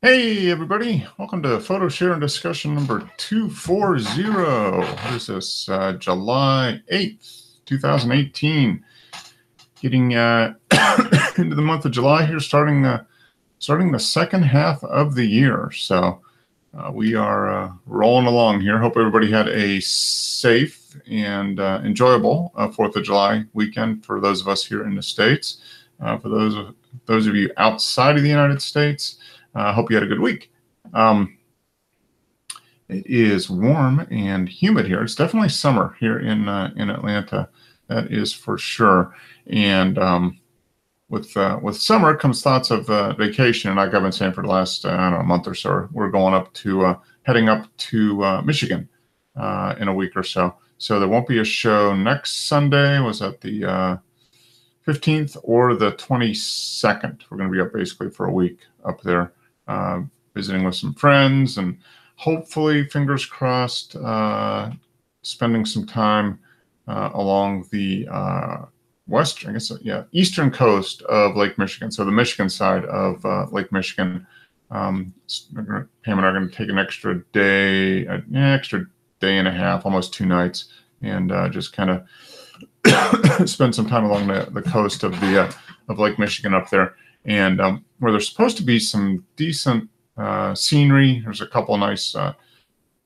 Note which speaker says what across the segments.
Speaker 1: Hey everybody, welcome to Photo Share and Discussion number 240. What is this? July 8th, 2018. Getting into the month of July here, starting the second half of the year. So we are rolling along here. Hope everybody had a safe and enjoyable 4th of July weekend for those of us here in the States. For those of you outside of the United States, hope you had a good week. It is warm and humid here. It's definitely summer here in Atlanta. That is for sure. And with summer comes thoughts of vacation. And like I've been saying for the last I don't know, month or so, we're going up to heading up to Michigan in a week or so. So there won't be a show next Sunday. Was that the 15th or the 22nd? We're going to be up basically for a week up there, visiting with some friends and hopefully, fingers crossed, spending some time along the eastern coast of Lake Michigan. So the Michigan side of Lake Michigan. Pam and I are going to take an extra day and a half, almost 2 nights, and just kind of spend some time along the coast of Lake Michigan up there, and where there's supposed to be some decent scenery. There's a couple of nice I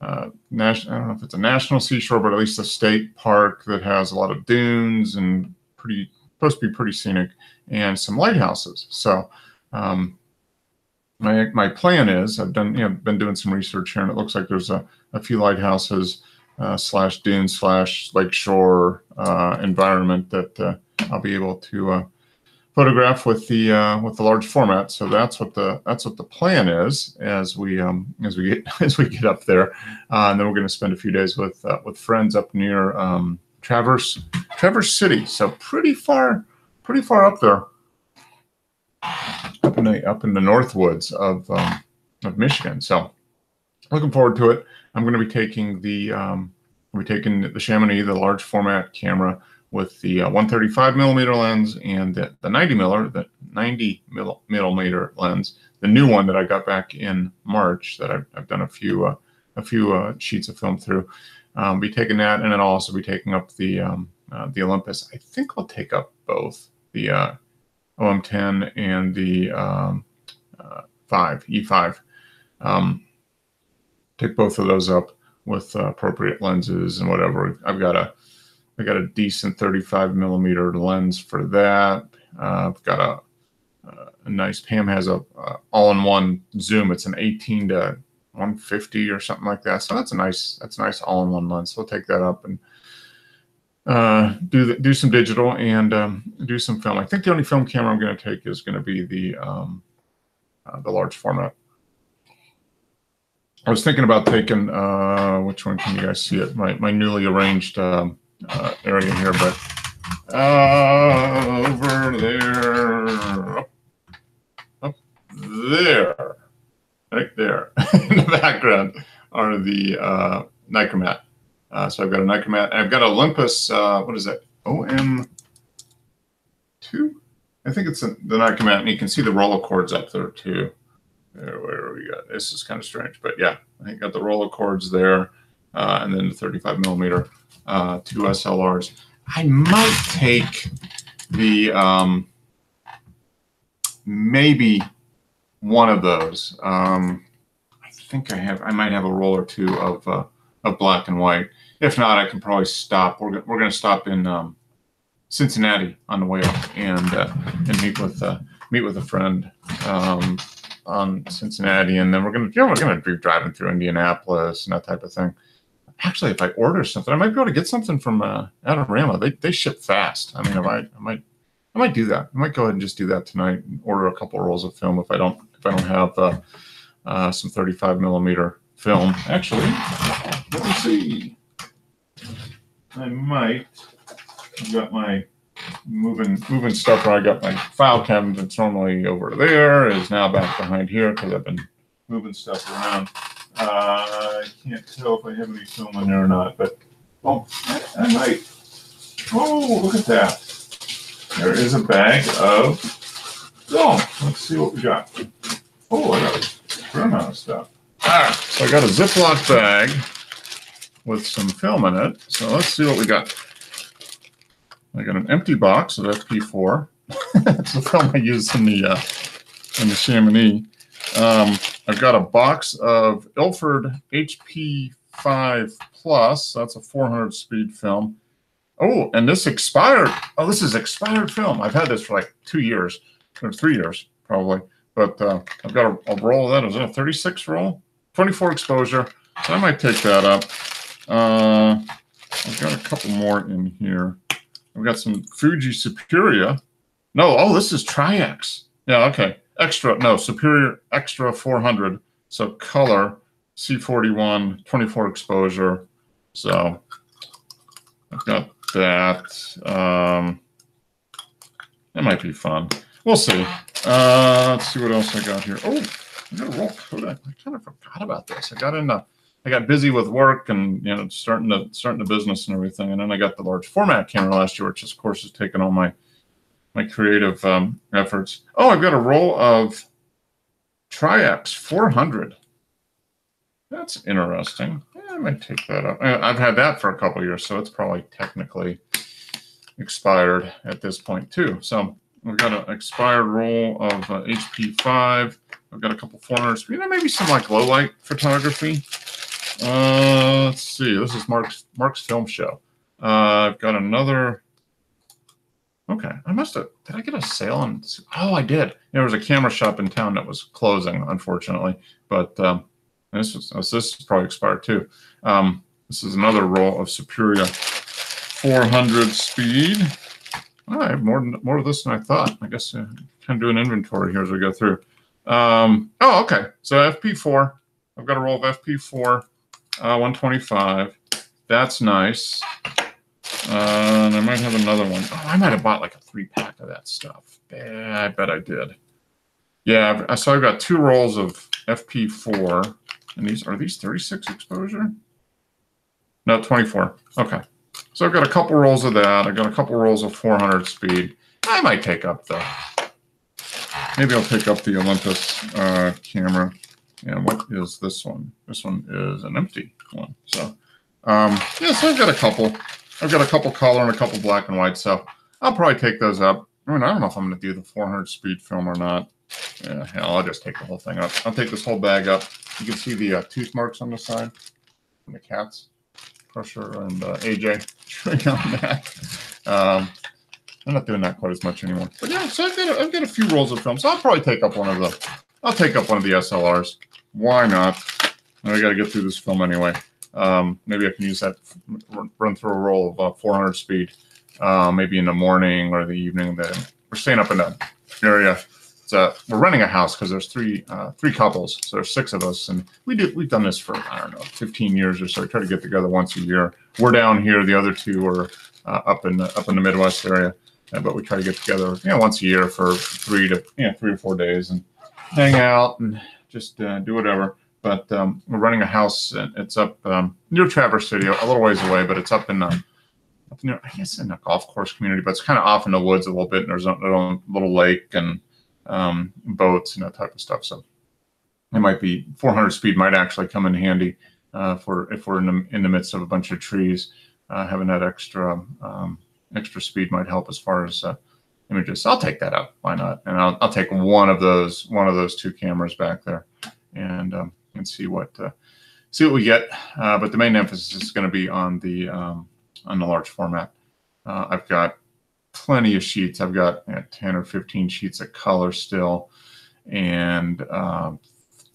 Speaker 1: don't know if it's a national seashore, but at least a state park that has a lot of dunes and supposed to be pretty scenic, and some lighthouses. So my plan is, been doing some research here, and it looks like there's a few lighthouses / dune / lakeshore environment that I'll be able to photograph with the large format. So that's what the plan is as we get up there, and then we're going to spend a few days with friends up near Traverse City. So pretty far up there, up in the north woods of Michigan. So looking forward to it. I'm going to be taking the Chamonix, the large format camera, with the 135 millimeter lens and the 90 millimeter lens, the new one that I got back in March that I've done a few sheets of film through. Be taking that, and then I'll also be taking up the Olympus. I think I'll take up both the OM10 and the E5. Take both of those up with appropriate lenses and whatever. I got a decent 35 millimeter lens for that. I've got a nice. Pam has a all-in-one zoom. It's an 18 to 150 or something like that. So that's a nice all-in-one lens. So we'll take that up and do some digital and do some film. I think the only film camera I'm going to take is going to be the large format. I was thinking about taking which one can you guys see it? My newly arranged area here, but over there, up there, right there in the background are the Nichromat. So I've got a Nichromat, and I've got Olympus. What is that? OM2? I think it's the Nichromat, and you can see the roller cords up there too. Where we got this is kind of strange, but yeah, I think got the roller cords there, and then the 35 millimeter. 2 SLRs. I might take the maybe one of those. I think I might have a roll or two of black and white. If not, I can probably stop. We're going to stop in Cincinnati on the way up and meet with a friend on Cincinnati, and then we're going to be driving through Indianapolis and that type of thing. Actually, if I order something, I might be able to get something from Adorama. They ship fast. I mean, I might do that. I might go ahead and just do that tonight and order a couple of rolls of film if I don't have some 35 millimeter film. Actually, let me see. I might. I've got my moving stuff where I got my file cabinet that's normally over there is now back behind here because I've been moving stuff around. I can't tell if I have any film in there or not, but I might. Oh, look at that. There is a bag of film. Let's see what we got. Oh, I got fair amount of stuff. All right, so I got a Ziploc bag with some film in it. So let's see what we got. I got an empty box of FP4. That's the film I used in the Chamonix. I've got a box of Ilford HP5 Plus. That's a 400 speed film. Oh, and this expired. Oh, this is expired film. I've had this for like 2 years or 3 years probably. But I've got a roll of that. Is that a 36 roll? 24 exposure. So I might take that up. I've got a couple more in here. I've got some Fuji Superior. No, oh, this is Tri-X. Yeah, okay. Extra, no, Superior Extra 400. So color, C41, 24 exposure. So I've got that. That might be fun. We'll see. Let's see what else I got here. Oh, I got a roll Kodak. I kind of forgot about this. I got busy with work and starting the business and everything, and then I got the large format camera last year, which of course has taken all my creative efforts. Oh, I've got a roll of Tri-X 400. That's interesting. Yeah, I might take that up. I've had that for a couple of years, so it's probably technically expired at this point too. So we've got an expired roll of HP5. I've got a couple 400s. Maybe some like low light photography. Let's see. This is Mark's Film Show. I've got another. Okay, I must have. Did I get a sale on? Oh, I did. There was a camera shop in town that was closing, unfortunately. But this is probably expired too. This is another roll of Superior 400 speed. Oh, I have more of this than I thought. I guess kind of do an inventory here as we go through. Oh, okay. So FP4. I've got a roll of FP4, 125. That's nice. And I might have another one. Oh, I might have bought like a 3-pack of that stuff. Yeah, I bet I did. Yeah, so I've got 2 rolls of FP4. And are these 36 exposure? No, 24. Okay. So I've got a couple rolls of that. I've got a couple rolls of 400 speed. I might take up maybe I'll take up the Olympus camera. And what is this one? This one is an empty one. So, yeah, so I've got a couple. I've got a couple color and a couple black and white. So I'll probably take those up. I don't know if I'm going to do the 400 speed film or not. Yeah, hell, I'll just take the whole thing up. I'll take this whole bag up. You can see the tooth marks on the side from the cats. Crusher and AJ chewing on that. I'm not doing that quite as much anymore. But yeah, so I've got a few rolls of film. So I'll probably take up one of the SLRs. Why not? I got to get through this film anyway. Maybe I can use that, run through a roll of 400 speed, maybe in the morning or the evening. We're staying up in that area. We're renting a house because there's three couples, so there's 6 of us, and we've done this for, I don't know, 15 years or so. We try to get together once a year. We're down here. The other 2 are up in the Midwest area, but we try to get together, once a year for 3 or 4 days and hang out and just do whatever. But we're renting a house, and it's up near Traverse City, a little ways away, but it's up near, I guess, in a golf course community, but it's kind of off in the woods a little bit, and there's a little lake and boats and that type of stuff. So it might be 400 speed might actually come in handy if we're in the midst of a bunch of trees. Having that extra speed might help as far as images. So I'll take that up. Why not? And I'll take one of those 2 cameras back there and see what we get. But the main emphasis is going to be on the large format. I've got plenty of sheets. I've got 10 or 15 sheets of color still, and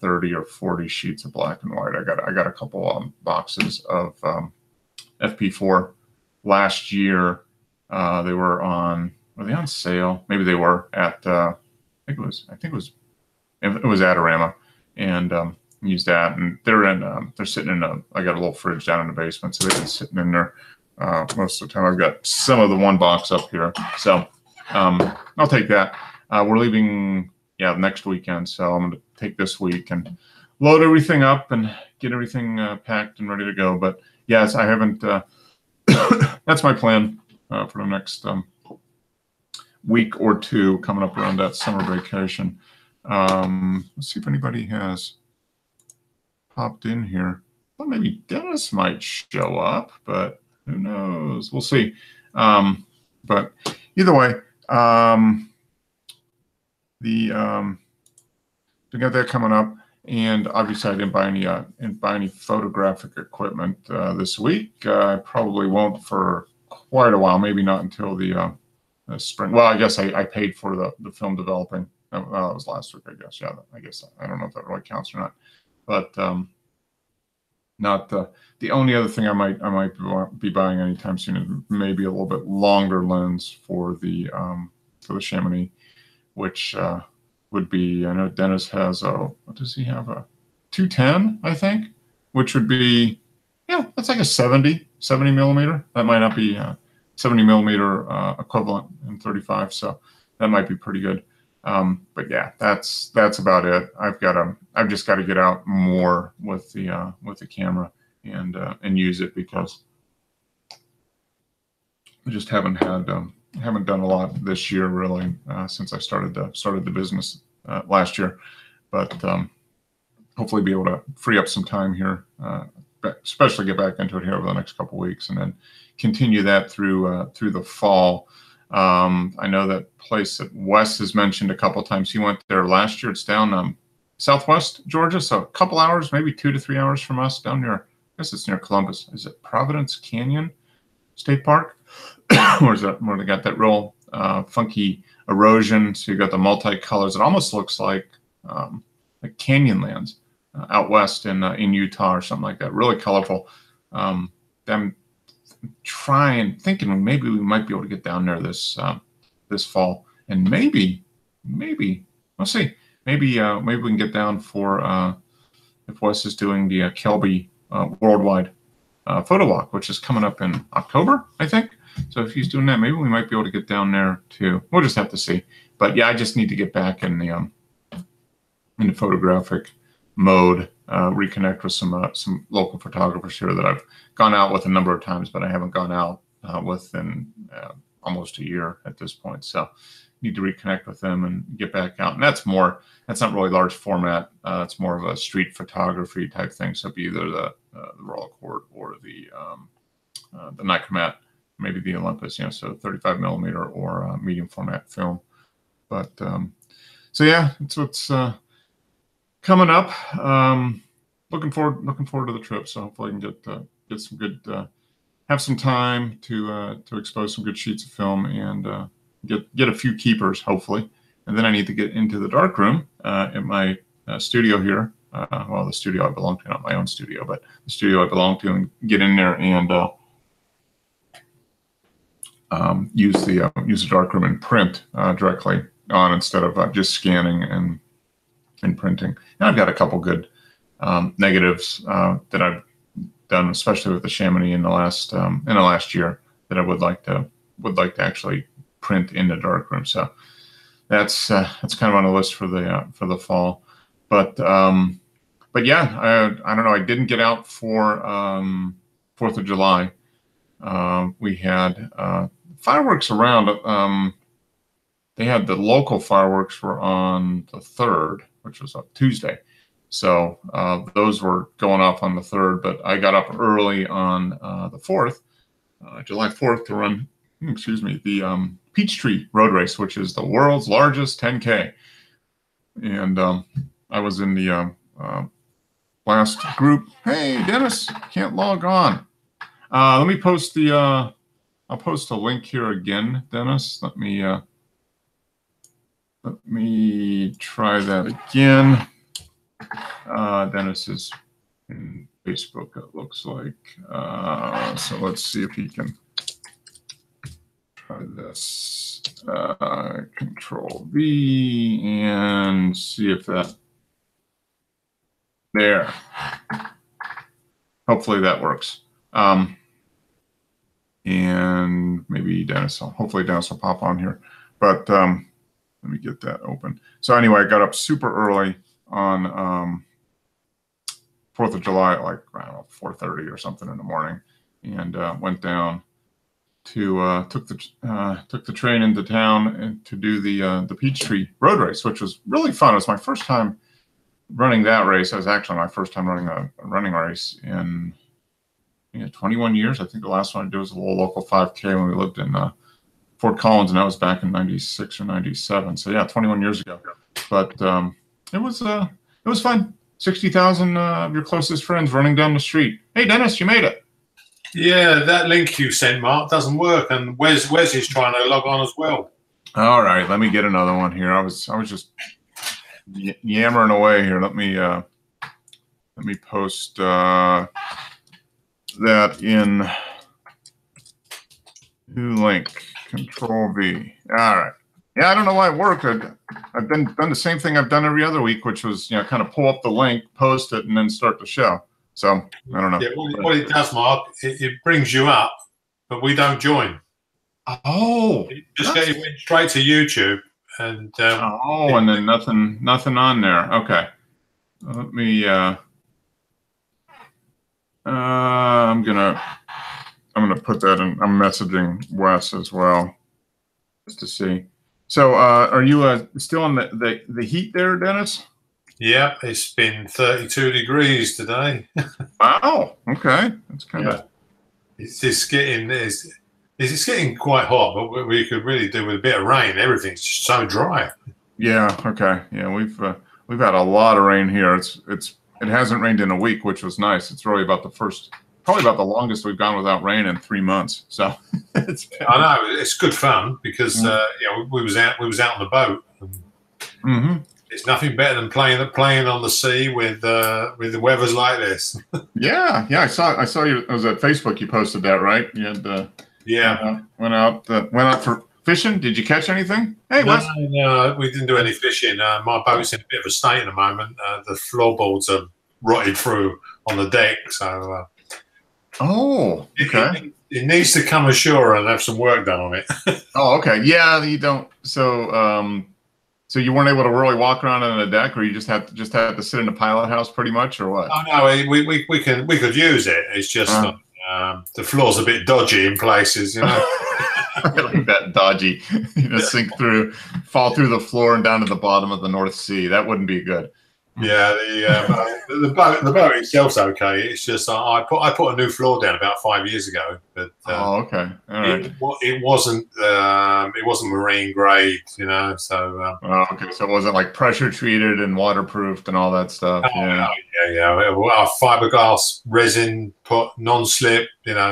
Speaker 1: 30 or 40 sheets of black and white. I got a couple boxes of FP4 last year. Were they on sale? Maybe they were at I think it was Adorama, and used that. And they're sitting in I got a little fridge down in the basement, so they've been sitting in there most of the time. I've got some of the one box up here, so I'll take that. We're leaving next weekend, so I'm going to take this week and load everything up and get everything packed and ready to go. But yes, I haven't. That's my plan for the next week or 2 coming up around that summer vacation. Let's see if anybody has popped in here. Well, maybe Dennis might show up, but who knows? We'll see. But either way, we got that coming up, and obviously I didn't buy any photographic equipment this week. I probably won't for quite a while. Maybe not until the spring. Well, I guess I paid for the film developing. Well, that was last week, I guess. Yeah, I guess I don't know if that really counts or not. But not the only other thing I might be buying anytime soon is maybe a little bit longer lens for the Chamonix, which would be, I know Dennis has what does he have, a 210, I think, which would be, yeah, that's like a 70 millimeter. That might not be 70 millimeter equivalent in 35, so that might be pretty good. But yeah, that's about it. I've just got to get out more with the camera and use it, because I just haven't done a lot this year really, since I started the business last year. But hopefully be able to free up some time here, especially get back into it here over the next couple of weeks, and then continue that through the fall. I know that place that Wes has mentioned a couple of times. He went there last year. It's down southwest Georgia, so a couple hours, maybe 2 to 3 hours from us, down near, I guess it's near Columbus. Is it Providence Canyon State Park? Where they got that real funky erosion. So you got the multicolors. It almost looks like Canyonlands out west in Utah or something like that. Really colorful. I'm thinking maybe we might be able to get down there this fall, and maybe we'll see. Maybe we can get down for if Wes is doing the Kelby Worldwide Photo Walk, which is coming up in October, I think. So if he's doing that, maybe we might be able to get down there too. We'll just have to see. But yeah, I just need to get back in the photographic mode, reconnect with some local photographers here that I've gone out with a number of times, but I haven't gone out with in almost a year at this point. So need to reconnect with them and get back out. And that's not really large format. It's more of a street photography type thing. So it'd be either the Rolleicord or the Nikon, maybe the Olympus, so 35 millimeter or medium format film. But so yeah, it's what's coming up. Looking forward to the trip. So hopefully I can get some good, have some time to expose some good sheets of film and get a few keepers, hopefully. And then I need to get into the darkroom in my studio here. Well, the studio I belong to, not my own studio, but the studio I belong to, and get in there and use the darkroom and print directly on, instead of just scanning and printing. And I've got a couple good negatives that I've done, especially with the Chamonix in the last year, that I would like to actually print in the darkroom. So that's kind of on the list for the fall. But yeah, I don't know. I didn't get out for 4th of July. We had fireworks around. They had the local fireworks were on the 3rd, which was a Tuesday. So those were going off on the 3rd, but I got up early on the 4th, July 4th, to run, the Peachtree Road Race, which is the world's largest 10K. And I was in the last group. Hey, Dennis, can't log on. Let me post I'll post a link here again, Dennis. Let me try that again. Dennis is in Facebook, it looks like. So let's see if he can try this. Control V and see if that. There. Hopefully that works. And maybe hopefully Dennis will pop on here. But let me get that open. So anyway, I got up super early on 4th of July at like, I don't know, 4:30 or something in the morning, and went down to took the train into town and to do the Peachtree Road Race, which was really fun. It was my first time running that race. That was actually my first time running a running race in 21 years. I think the last one I did was a little local 5K when we lived in Fort Collins, and that was back in '96 or '97. So yeah, 21 years ago. But it was fun. 60,000 of your closest friends running down the street. Hey, Dennis, you made it.
Speaker 2: Yeah, that link you sent, Mark, doesn't work, and Wes is trying to log on as well.
Speaker 1: All right, let me get another one here. I was just yammering away here. Let me post that in new link. Control V. All right. Yeah, I don't know why it worked. I've done the same thing I've done every other week, which was kind of pull up the link, post it, and then start the show. So I don't know.
Speaker 2: Yeah, what it does, Mark, it brings you up, but we don't join.
Speaker 1: Oh,
Speaker 2: just get you straight to YouTube, and
Speaker 1: and then nothing on there. Okay, let me. I'm gonna put that in. I'm messaging Wes as well, just to see. So, are you still on the heat there, Dennis?
Speaker 2: Yep, it's been 32 degrees today.
Speaker 1: Wow. Okay, that's kind of.
Speaker 2: It's just getting it's getting quite hot, but we could really do with a bit of rain. Everything's just so dry.
Speaker 1: Yeah. Okay. Yeah, we've had a lot of rain here. It hasn't rained in a week, which was nice. It's really probably about the longest we've gone without rain in 3 months. So
Speaker 2: I know it's good fun because we was out on the boat.
Speaker 1: Mm-hmm.
Speaker 2: It's nothing better than playing on the sea with the weathers like this.
Speaker 1: Yeah. I saw you. It was at Facebook. You posted that, right? You had went out for fishing. Did you catch anything? Hey, Wes.
Speaker 2: No, we didn't do any fishing. My boat's in a bit of a state at the moment. The floorboards are rotted through on the deck, so.
Speaker 1: Oh, okay.
Speaker 2: It needs to come ashore and have some work done on it.
Speaker 1: Oh, okay. Yeah, you don't. So you weren't able to really walk around on the deck, or you just had to sit in the pilot house, pretty much, or what?
Speaker 2: Oh no, we could use it. It's just the floor's a bit dodgy in places,
Speaker 1: like that dodgy, sink through, fall through the floor and down to the bottom of the North Sea. That wouldn't be good.
Speaker 2: Yeah, the boat itself's okay. It's just I put a new floor down about 5 years ago, but
Speaker 1: okay, all right.
Speaker 2: It wasn't marine grade, So
Speaker 1: okay, so it wasn't like pressure treated and waterproofed and all that stuff.
Speaker 2: Yeah. Our fiberglass resin put non-slip,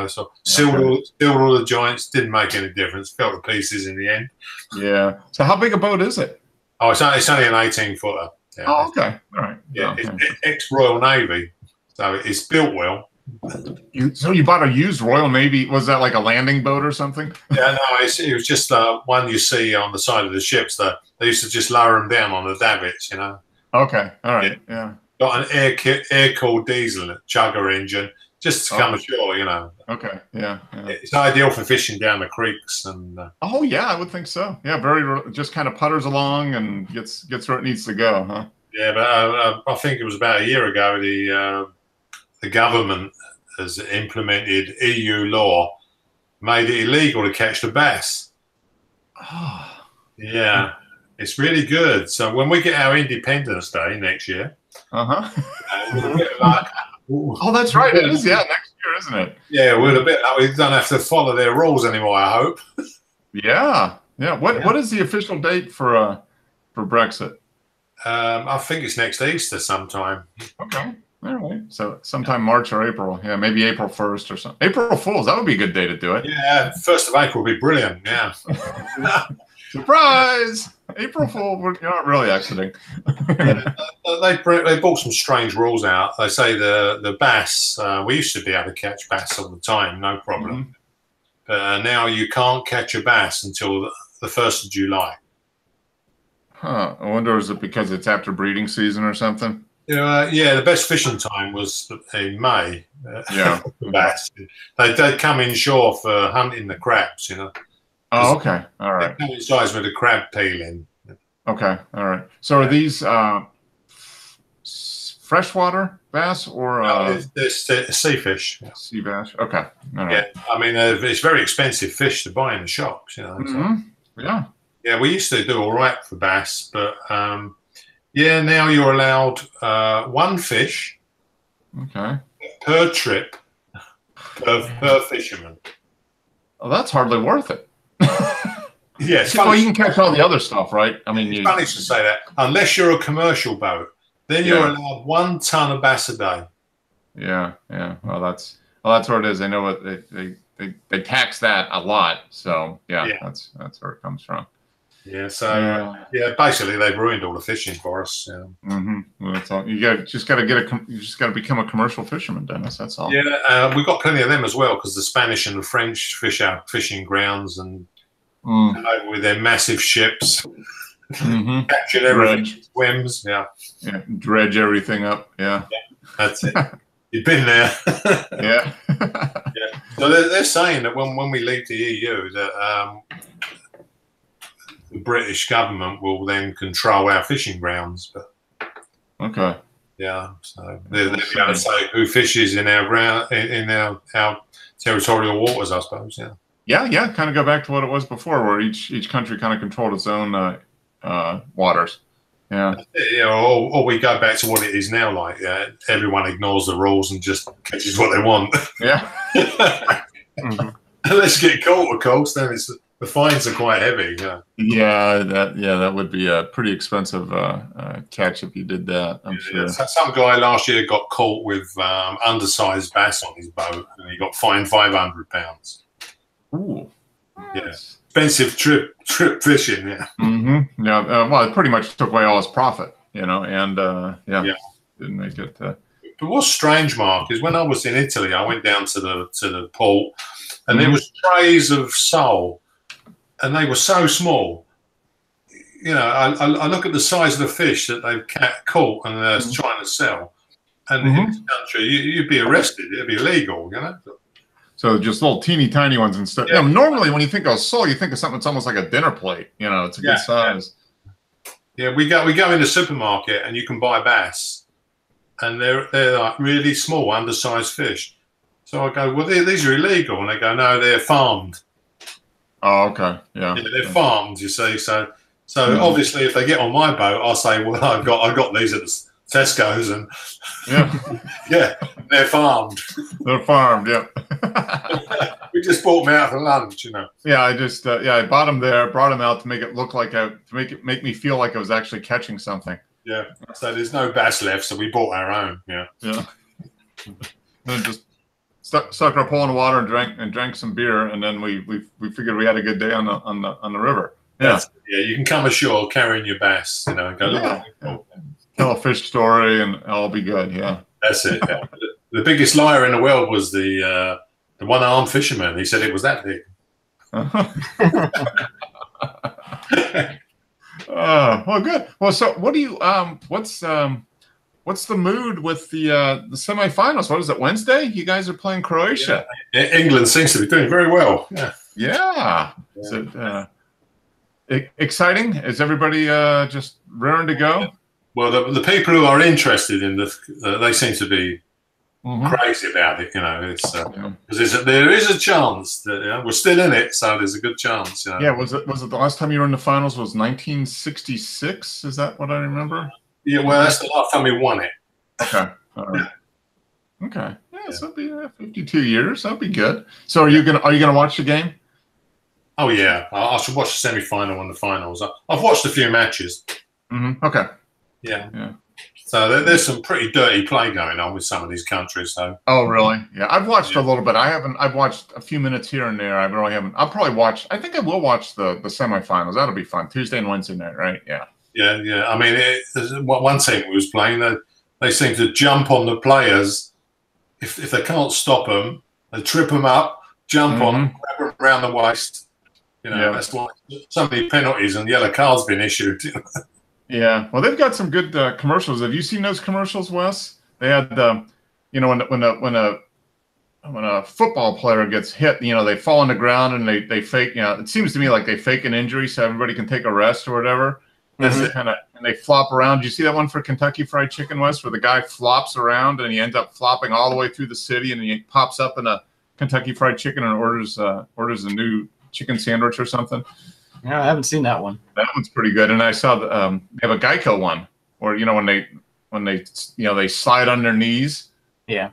Speaker 2: so sealed all the joints. Didn't make any difference. Felt the pieces in the end.
Speaker 1: Yeah. So how big a boat is it?
Speaker 2: Oh, it's only an 18-footer.
Speaker 1: Yeah. Oh, okay. All right.
Speaker 2: Yeah, it's ex-Royal Navy, so it's built well.
Speaker 1: So you bought a used Royal Navy? Was that like a landing boat or something?
Speaker 2: Yeah, no, it was just one you see on the side of the ships. They used to just lower them down on the davits,
Speaker 1: Okay. All right. Yeah.
Speaker 2: Got an air-cooled diesel chugger engine just to come ashore,
Speaker 1: Okay. Yeah.
Speaker 2: It's ideal for fishing down the creeks and.
Speaker 1: Oh yeah, I would think so. Yeah, just kind of putters along and gets where it needs to go, huh?
Speaker 2: Yeah, but I think it was about a year ago the government has implemented EU law, made it illegal to catch the bass.
Speaker 1: Oh.
Speaker 2: Yeah, it's really good. So when we get our Independence Day next year,
Speaker 1: oh, that's right. It is. Yeah, next year, isn't it?
Speaker 2: Yeah, we're a bit. We don't have to follow their rules anymore, I hope.
Speaker 1: Yeah. What is the official date for Brexit?
Speaker 2: I think it's next Easter sometime.
Speaker 1: Okay. All right. So sometime March or April. Yeah, maybe April 1st or something. April Fools. That would be a good day to do it.
Speaker 2: Yeah, 1st of April would be brilliant. Yeah.
Speaker 1: Surprise! April Fool. You're not really exiting.
Speaker 2: They brought some strange rules out. They say the bass. We used to be able to catch bass all the time, no problem.
Speaker 1: Mm-hmm.
Speaker 2: But now you can't catch a bass until the 1st of July.
Speaker 1: Huh. I wonder, is it because it's after breeding season or something?
Speaker 2: Yeah, the best fishing time was in May.
Speaker 1: Yeah.
Speaker 2: For bass. They'd come inshore for hunting the crabs,
Speaker 1: Oh, okay. All right.
Speaker 2: They coincides with the crab peeling.
Speaker 1: Okay. All right. So are these freshwater bass or
Speaker 2: it's sea fish?
Speaker 1: Sea bass. Okay. All right.
Speaker 2: Yeah. I mean, it's very expensive fish to buy in the shops.
Speaker 1: Mm-hmm.
Speaker 2: So. Yeah. Yeah, we used to do all right for bass, but Yeah, now you're allowed one fish
Speaker 1: Okay.
Speaker 2: per trip per fisherman.
Speaker 1: Well, that's hardly worth it.
Speaker 2: Yeah, it's
Speaker 1: Well,
Speaker 2: funny.
Speaker 1: you can catch all the other stuff, right? I mean,
Speaker 2: It's funny to say that. Unless you're a commercial boat, then you're
Speaker 1: Yeah.
Speaker 2: allowed 1 ton of bass a day.
Speaker 1: Yeah, yeah. Well, that's what it is. I know what they tax that a lot. So yeah,
Speaker 2: Yeah.
Speaker 1: that's where it comes from.
Speaker 2: Yeah, so basically they've ruined all the fishing for us. Yeah.
Speaker 1: Well, that's all. You just got to become a commercial fisherman, Dennis. That's all.
Speaker 2: Yeah, we've got plenty of them as well because the Spanish and the French fish our fishing grounds and come over with their massive ships, capture everything, swims. Yeah,
Speaker 1: dredge everything up. Yeah,
Speaker 2: that's it. You've been there.
Speaker 1: Yeah.
Speaker 2: Yeah. So they're saying that when we leave the EU, that the British government will then control our fishing grounds. But
Speaker 1: okay.
Speaker 2: yeah, so they'll be able to say who fishes in our ground in our territorial waters, I suppose. Yeah.
Speaker 1: Yeah. Kind of go back to what it was before, where each country kind of controlled its own waters. Yeah.
Speaker 2: Or we go back to what it is now. Like everyone ignores the rules and just catches what they want.
Speaker 1: Yeah.
Speaker 2: Unless you get caught, of course, then the fines are quite heavy.
Speaker 1: Yeah. That would be a pretty expensive catch if you did that. I'm sure.
Speaker 2: Some guy last year got caught with undersized bass on his boat, and he got fined £500.
Speaker 1: Ooh.
Speaker 2: Yes. Expensive trip fishing. Yeah.
Speaker 1: Yeah. Well, it pretty much took away all his profit, and didn't make it.
Speaker 2: But what's strange, Mark, is when I was in Italy, I went down to the port, and there was trays of sole, and they were so small. I look at the size of the fish that they've caught and they're trying to sell, and in this country, you'd be arrested. It'd be illegal,
Speaker 1: So just little teeny tiny ones instead. Yeah. Normally, when you think of sole, you think of something that's almost like a dinner plate. It's a good size.
Speaker 2: Yeah, we go in the supermarket and you can buy bass, and they're like really small, undersized fish. So I go, well, these are illegal, and they go, no, they're farmed.
Speaker 1: Oh, okay, yeah.
Speaker 2: They're farmed, you see. So obviously, if they get on my boat, I'll say, well, I got these at the Tesco's, and they're farmed.
Speaker 1: They're farmed, yeah.
Speaker 2: We just bought them out for lunch,
Speaker 1: Yeah, I just I bought them there, brought them out to make it look like make me feel like I was actually catching something.
Speaker 2: Yeah. So there's no bass left, so we bought our own. Yeah.
Speaker 1: Yeah. Then just stuck our pole in the water and drank some beer, and then we figured we had a good day on the river. Yeah.
Speaker 2: You can come ashore carrying your bass, and go
Speaker 1: tell a fish story, and it'll be good. Yeah.
Speaker 2: That's it. Yeah. The biggest liar in the world was the one-armed fisherman. He said it was that big.
Speaker 1: Well, good. Well, so what do you what's the mood with the semifinals? What is it, Wednesday? You guys are playing Croatia.
Speaker 2: Yeah. England seems to be doing very well.
Speaker 1: Yeah. Is it exciting? Is everybody just raring to go?
Speaker 2: Well, the people who are interested in this, they seem to be crazy about it. It's because there is a chance that we're still in it, so there's a good chance.
Speaker 1: Yeah. Was it the last time you were in the finals was 1966? Is that what I remember?
Speaker 2: Yeah. Well, that's the last time we won it.
Speaker 1: Okay. All right. Okay. Yeah. So it'll be 52 years. That'll be good. So are you gonna watch the game?
Speaker 2: Oh yeah, I should watch the semi-final and the finals. I've watched a few matches.
Speaker 1: Okay.
Speaker 2: Yeah. So there's some pretty dirty play going on with some of these countries. So.
Speaker 1: Oh really? Yeah, I've watched a little bit. I've watched a few minutes here and there. I really haven't. I'll probably watch. I think I will watch the semifinals. That'll be fun. Tuesday and Wednesday night, right? Yeah.
Speaker 2: Yeah. I mean, one team was playing. They seem to jump on the players. If they can't stop them, they trip them up, jump on them, grab them around the waist. That's why so many penalties and yellow cards been issued.
Speaker 1: Yeah, well, they've got some good commercials. Have you seen those commercials, Wes? They had, when a football player gets hit, they fall on the ground and they fake. It seems to me like they fake an injury so everybody can take a rest or whatever. And they flop around. Do you see that one for Kentucky Fried Chicken, Wes, where the guy flops around and he ends up flopping all the way through the city, and he pops up in a Kentucky Fried Chicken and orders a new chicken sandwich or something?
Speaker 3: Yeah, I haven't seen that one.
Speaker 1: That one's pretty good. And I saw they have a Geico one or when they they slide on their knees.
Speaker 3: Yeah.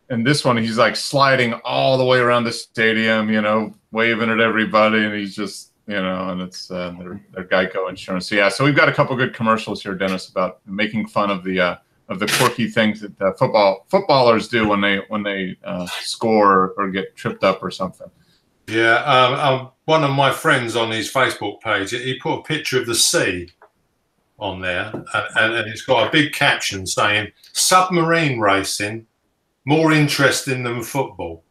Speaker 1: And this one, he's like sliding all the way around the stadium, waving at everybody, and he's just, and it's their Geico insurance. So yeah, so we've got a couple good commercials here, Dennis, about making fun of the quirky things that footballers do when they score or get tripped up or something.
Speaker 2: Yeah, one of my friends on his Facebook page, he put a picture of the sea on there, and it's got a big caption saying "Submarine racing, more interesting than football."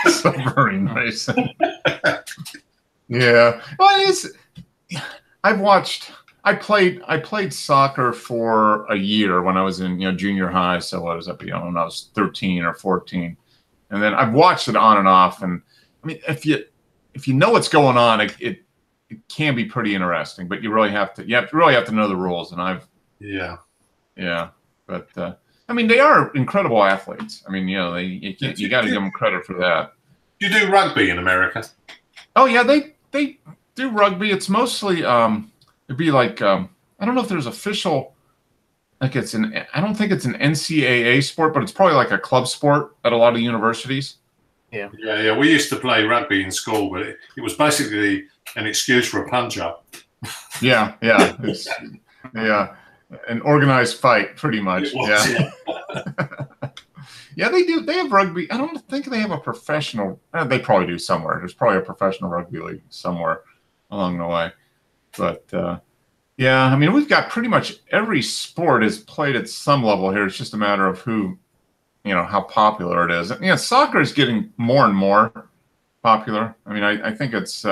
Speaker 1: Submarine racing. Yeah. Well, I played soccer for a year when I was in junior high. So I was up when I was 13 or 14, and then I've watched it on and off. And I mean, if you know what's going on, it can be pretty interesting. But you really have to know the rules. And But I mean, they are incredible athletes. I mean, you got to give them credit for that.
Speaker 2: You do rugby in America?
Speaker 1: Oh yeah, they do rugby. It's mostly it'd be like I don't know if there's official, like I don't think it's an NCAA sport, but it's probably like a club sport at a lot of universities.
Speaker 2: Yeah. We used to play rugby in school, but it was basically an excuse for a punch up.
Speaker 1: Yeah, an organized fight, pretty much. Yeah. Yeah, they do. They have rugby. I don't think they have a professional. They probably do somewhere. There's probably a professional rugby league somewhere along the way. But yeah, I mean, we've got pretty much every sport is played at some level here. It's just a matter of who, how popular it is. Soccer is getting more and more popular. I mean, I think it's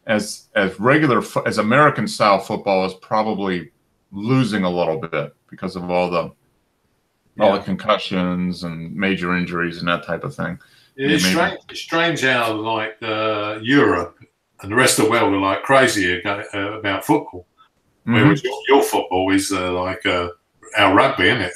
Speaker 1: as American style football is probably losing a little bit because of all the concussions and major injuries and that type of thing.
Speaker 2: It's strange how like Europe and the rest of the world are like crazy about football. Mm-hmm. Whereas your football is like our rugby, isn't it?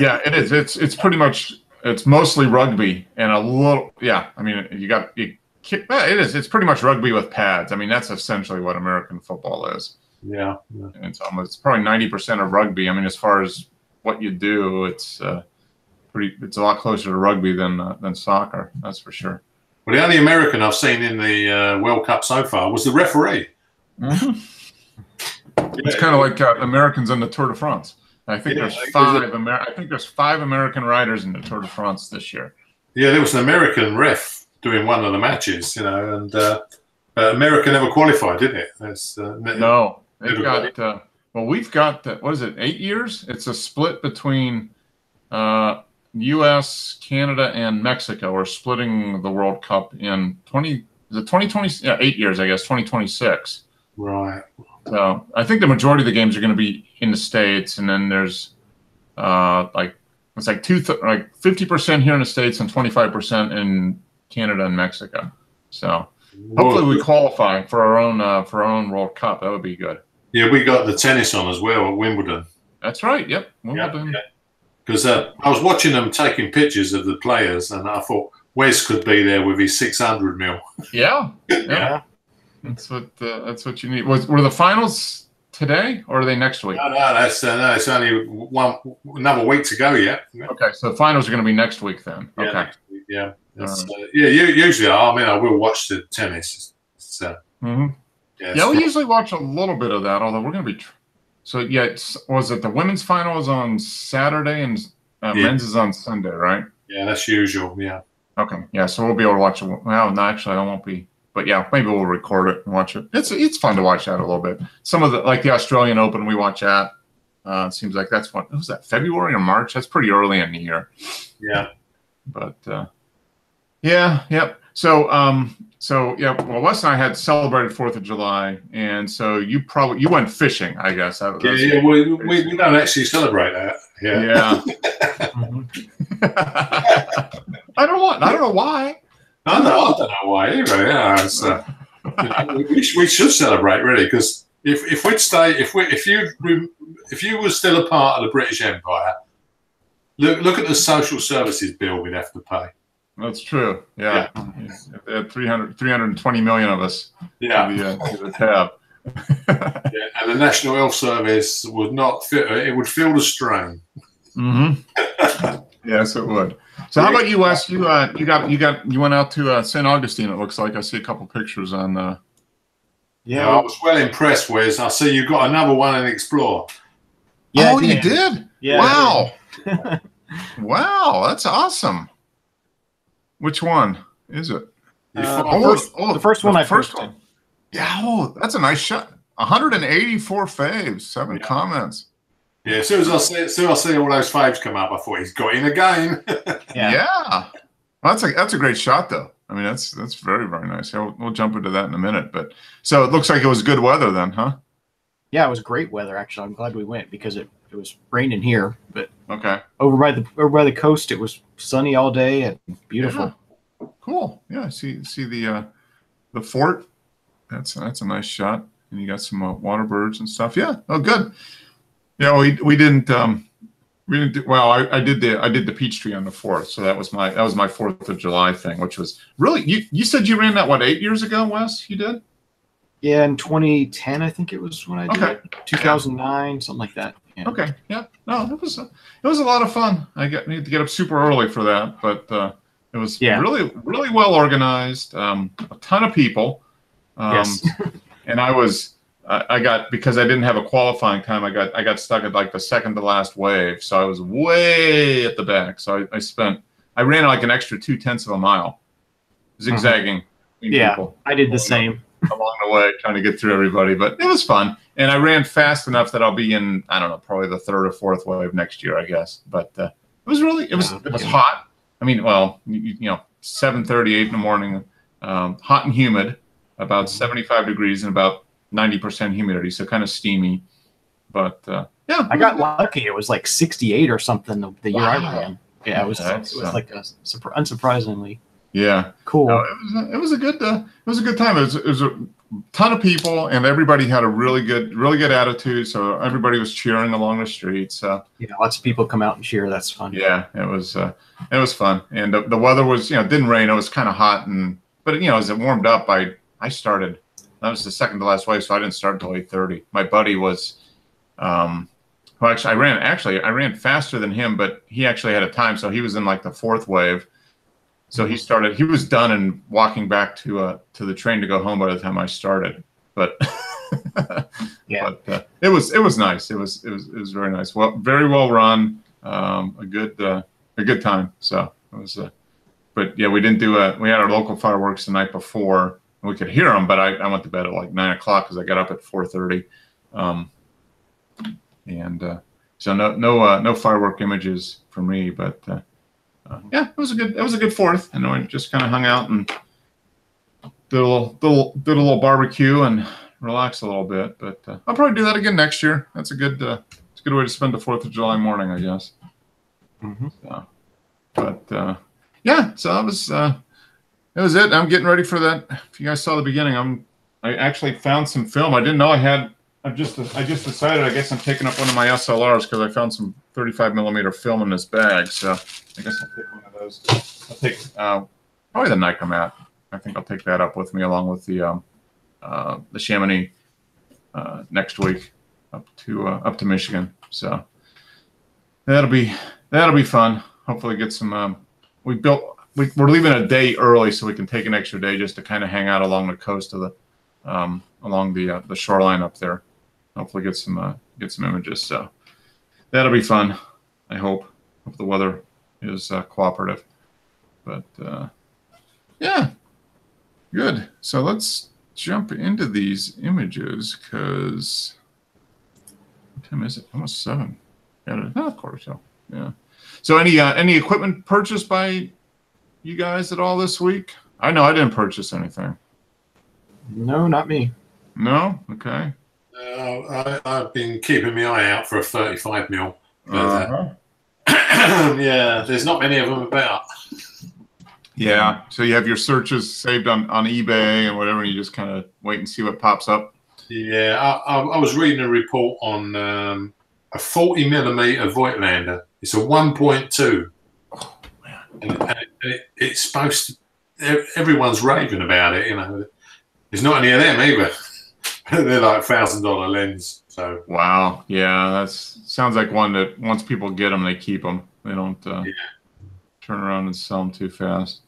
Speaker 1: Yeah, it is. It's pretty much, it's mostly rugby and a little, I mean, it is. It's pretty much rugby with pads. I mean, that's essentially what American football is.
Speaker 2: Yeah.
Speaker 1: And it's probably 90% of rugby. I mean, as far as what you do, it's a lot closer to rugby than soccer. That's for sure.
Speaker 2: Well, the only American I've seen in the World Cup so far was the referee.
Speaker 1: Mm-hmm. It's kind of like Americans in the Tour de France. I think there's five American riders in the Tour de France this year.
Speaker 2: Yeah, there was an American ref doing one of the matches, and America never qualified, didn't it?
Speaker 1: No, they've got. Well, we've got, what is it, 8 years? It's a split between U.S., Canada, and Mexico. We're splitting the World Cup in 2020, 8 years, I guess, 2026.
Speaker 2: Right.
Speaker 1: So I think the majority of the games are going to be in the States, and then there's like 50% here in the States and 25% in Canada and Mexico. So hopefully we qualify for our own World Cup. That would be good.
Speaker 2: Yeah, we got the tennis on as well at Wimbledon.
Speaker 1: That's right. Yep, Wimbledon.
Speaker 2: Because I was watching them taking pictures of the players, and I thought Wes could be there with his 600 mil.
Speaker 1: Yeah. That's what you need. Were the finals today, or are they next week?
Speaker 2: No. It's only another week to go yet.
Speaker 1: Okay, so the finals are going to be next week then.
Speaker 2: Yeah,
Speaker 1: okay.
Speaker 2: Yeah. Usually, I will watch the tennis.
Speaker 1: Mm-hmm. Yeah, we usually watch a little bit of that, although we're going to be. So, was it the women's final is on Saturday and men's is on Sunday, right?
Speaker 2: Yeah, that's usual, yeah.
Speaker 1: Okay, yeah, so we'll be able to watch it. Well, no, actually, I won't be. But, yeah, maybe we'll record it and watch it. It's fun to watch that a little bit. Some of like the Australian Open, we watch that. It seems like that's what was that, February or March? That's pretty early in the year.
Speaker 2: Yeah.
Speaker 1: But, yep. So, well, Wes and I had celebrated 4th of July, and so you went fishing, I guess.
Speaker 2: We don't actually celebrate that.
Speaker 1: Yeah. I don't know why.
Speaker 2: I don't know why either. Yeah, we should celebrate really, because if you were still a part of the British Empire, look at the social services bill we'd have to pay.
Speaker 1: That's true. Yeah. 320 million of us.
Speaker 2: Yeah.
Speaker 1: To the tab.
Speaker 2: Yeah, and the National Health Service would not fit. It would feel the strain.
Speaker 1: Yes, it would. So how about you, Wes? You went out to St. Augustine. It looks like I see a couple pictures on.
Speaker 2: Yeah, I was well impressed, Wes. I see you got another one in Explore.
Speaker 1: Yeah, you did?
Speaker 3: Yeah.
Speaker 1: Wow. Wow, that's awesome. Which one is it?
Speaker 3: The first one I posted.
Speaker 1: Yeah, that's a nice shot. 184 faves, 7 comments.
Speaker 2: Yeah, as soon as I see all those faves come up, I thought he's got in again.
Speaker 1: Yeah. Well, that's a great shot, though. I mean, that's very, very nice. We'll jump into that in a minute. But so it looks like it was good weather then, huh?
Speaker 3: Yeah, it was great weather. Actually, I'm glad we went because it was raining here, but
Speaker 1: okay.
Speaker 3: Over by the coast, it was sunny all day and beautiful.
Speaker 1: Yeah. Cool. Yeah, see the fort. That's a nice shot, and you got some water birds and stuff. Yeah. Oh, good. Yeah, we didn't. Well, I did the peach tree on the 4th, so that was my 4th of July thing, which was really. You said you ran that 8 years ago, Wes? You did?
Speaker 3: Yeah, in 2010, I think it was when I did it. 2009, something like that. Yeah.
Speaker 1: Okay. Yeah. No, it was a lot of fun. Need to get up super early for that, but it was really, really well organized. A ton of people.
Speaker 3: Yes.
Speaker 1: And I got, because I didn't have a qualifying time, I got stuck at like the second to last wave, so I was way at the back. So I ran like an extra 0.2 of a mile, zigzagging. People
Speaker 3: I did the same
Speaker 1: along the way, trying to get through everybody, but it was fun. And I ran fast enough that I'll be in, I don't know, probably the 3rd or 4th wave next year, I guess. But it was hot. I mean, well, 7:38 in the morning, hot and humid, about 75 degrees and about 90% humidity, so kind of steamy. But yeah,
Speaker 3: I got lucky. It was like 68 or something the year I ran. Yeah, it was like unsurprisingly.
Speaker 1: Yeah,
Speaker 3: cool.
Speaker 1: No, it was a good time. It was a ton of people, and everybody had a really good attitude. So everybody was cheering along the streets.
Speaker 3: Lots of people come out and cheer. That's fun.
Speaker 1: Yeah, it was fun, and the weather was it didn't rain. It was kind of hot, but as it warmed up, I started. That was the second to last wave, so I didn't start until 8:30. My buddy was, I ran faster than him, but he actually had a time, so he was in like the 4th wave. So he was done and walking back to the train to go home by the time I started. But
Speaker 3: yeah,
Speaker 1: but it was nice. It was very nice. Well, very well run. A good time. So it was. But yeah, we didn't do we had our local fireworks the night before. And we could hear them, but I went to bed at like 9 o'clock because I got up at 4:30. So no firework images for me, but. Yeah, it was a good 4th, and we just kind of hung out and did a little barbecue and relax a little bit. But I'll probably do that again next year. That's a good way to spend the 4th of July morning, I guess.
Speaker 3: Mm-hmm.
Speaker 1: So that was it. I'm getting ready for that. If you guys saw the beginning, I actually found some film. I didn't know I had. I just decided. I guess I'm taking up one of my SLRs because I found some 35mm film in this bag. So I guess I'll take one of those. I'll take probably the Nicomat. I think I'll take that up with me along with the Chamonix next week up to Michigan. So that'll be fun. Hopefully get some. We're leaving a day early so we can take an extra day just to kind of hang out along the coast of along the shoreline up there. Hopefully get some images. So that'll be fun. I hope the weather is cooperative. But yeah, good. So let's jump into these images because what time is it? Almost 7. Of course. So yeah. So any equipment purchased by you guys at all this week? I know I didn't purchase anything.
Speaker 3: No, not me.
Speaker 1: No? Okay.
Speaker 2: I've been keeping my eye out for a 35mm. Yeah, there's not many of them about.
Speaker 1: Yeah, so you have your searches saved on eBay and whatever, and you just kind of wait and see what pops up.
Speaker 2: Yeah, I was reading a report on a 40mm Voigtlander. It's a 1.2.
Speaker 1: Oh, man.
Speaker 2: And it's supposed to, everyone's raving about it, There's not any of them either. they're like $1,000 lens. So
Speaker 1: wow, yeah, that's sounds like one that once people get them, they keep them. They don't turn around and sell them too fast.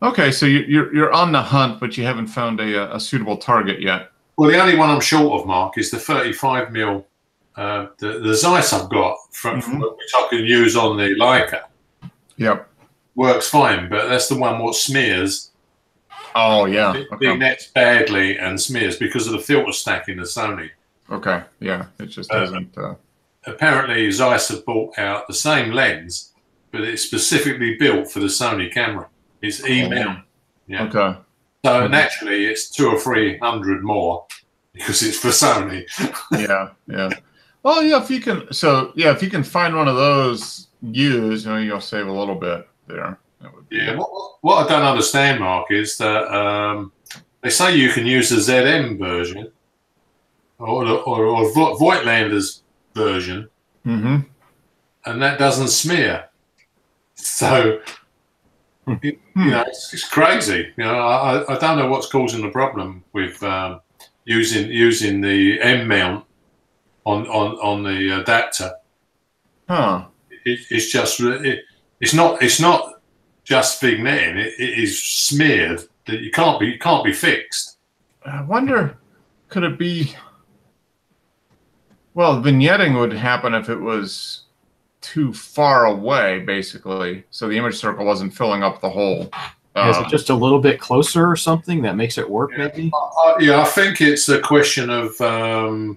Speaker 1: Okay, so you're on the hunt, but you haven't found a suitable target yet.
Speaker 2: well, the only one I'm short of, Mark, is the 35mm. The Zeiss I've got from which I can use on the Leica.
Speaker 1: Yep.
Speaker 2: Works fine, but that's the one what smears.
Speaker 1: Oh yeah.
Speaker 2: It nets badly and smears because of the filter stack in the Sony.
Speaker 1: Okay. Yeah. It just doesn't.
Speaker 2: Apparently, Zeiss have brought out the same lens, but it's specifically built for the Sony camera. It's E-mount. Yeah.
Speaker 1: Okay.
Speaker 2: So naturally, it's 200 or 300 more because it's for Sony.
Speaker 1: Yeah. Yeah. Well, yeah. If you can find one of those used, you'll save a little bit there. That would be
Speaker 2: What I don't understand, Mark, is that they say you can use the ZM version or Voigtlander's version, and that doesn't smear. So, it's crazy. I don't know what's causing the problem with using the M mount on the adapter.
Speaker 1: Huh.
Speaker 2: It's just it's not just vignetting. It is smeared that you can't be fixed.
Speaker 1: I wonder, could it be? Well, vignetting would happen if it was too far away, basically, so the image circle wasn't filling up the hole.
Speaker 3: Is it just a little bit closer or something that makes it work? Maybe.
Speaker 2: I think it's a question of the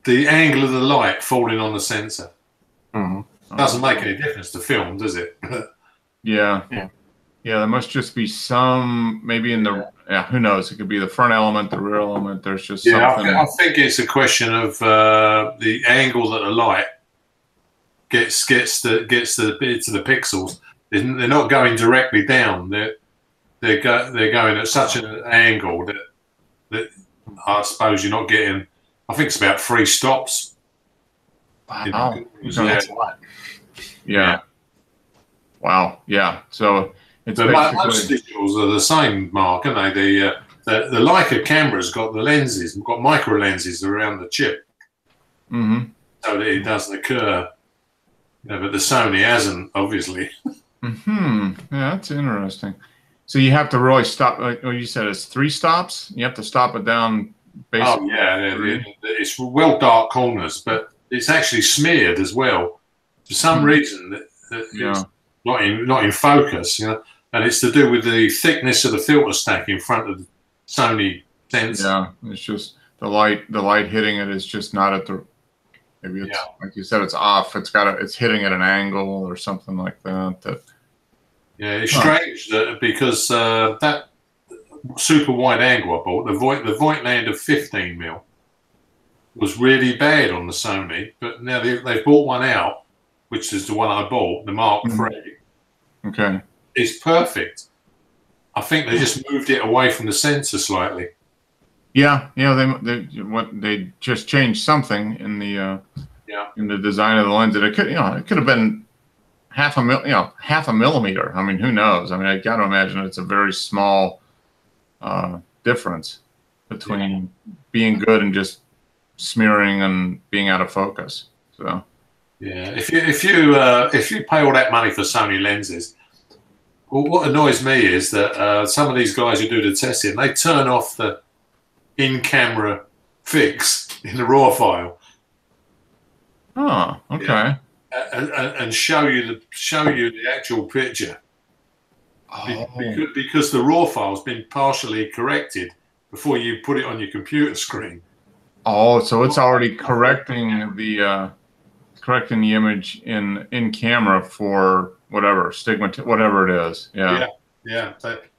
Speaker 2: angle of the light falling on the sensor. Doesn't make any difference to film, does it?
Speaker 1: Yeah. There must just be some, maybe in the, who knows? It could be the front element, the rear element. There's just something.
Speaker 2: I think it's a question of the angle that the light gets to the pixels. They're not going directly down. They're going at such an angle that I suppose you're not getting. I think it's about 3 stops.
Speaker 1: Wow.
Speaker 3: That's a lot.
Speaker 1: Yeah. Wow. Yeah. So it's
Speaker 2: most digitals are the same, Mark, aren't they? The Leica camera's got the lenses, got micro lenses around the chip, so that it doesn't occur. But the Sony hasn't, obviously.
Speaker 1: Yeah, that's interesting. So you have to really stop. Like you said, it's 3 stops. You have to stop it down. Basically.
Speaker 2: It's well dark corners, but it's actually smeared as well. For some reason, it's not in focus, and it's to do with the thickness of the filter stack in front of the Sony sensor.
Speaker 1: Yeah, it's just the light hitting it is just not at the. Maybe it's like you said, it's off. It's hitting at an angle or something like that.
Speaker 2: It's strange because that super wide angle I bought, the Voigtlander 15mm, was really bad on the Sony, but now they've bought one out, which is the one I bought, the Mark III.
Speaker 1: Okay.
Speaker 2: It's perfect. I think they just moved it away from the sensor slightly.
Speaker 1: Yeah, they just changed something in the design of the lens. It could have been half a millimeter. I mean, who knows? I mean, I got to imagine it's a very small difference between being good and just smearing and being out of focus. So
Speaker 2: if you pay all that money for Sony lenses, well, what annoys me is that some of these guys who do the testing, they turn off the in-camera fix in the RAW file.
Speaker 1: Oh, okay.
Speaker 2: And show you the actual picture. Because the RAW file's been partially corrected before you put it on your computer screen.
Speaker 1: Oh, so it's already correcting the image in camera for whatever whatever it is.
Speaker 2: Yeah.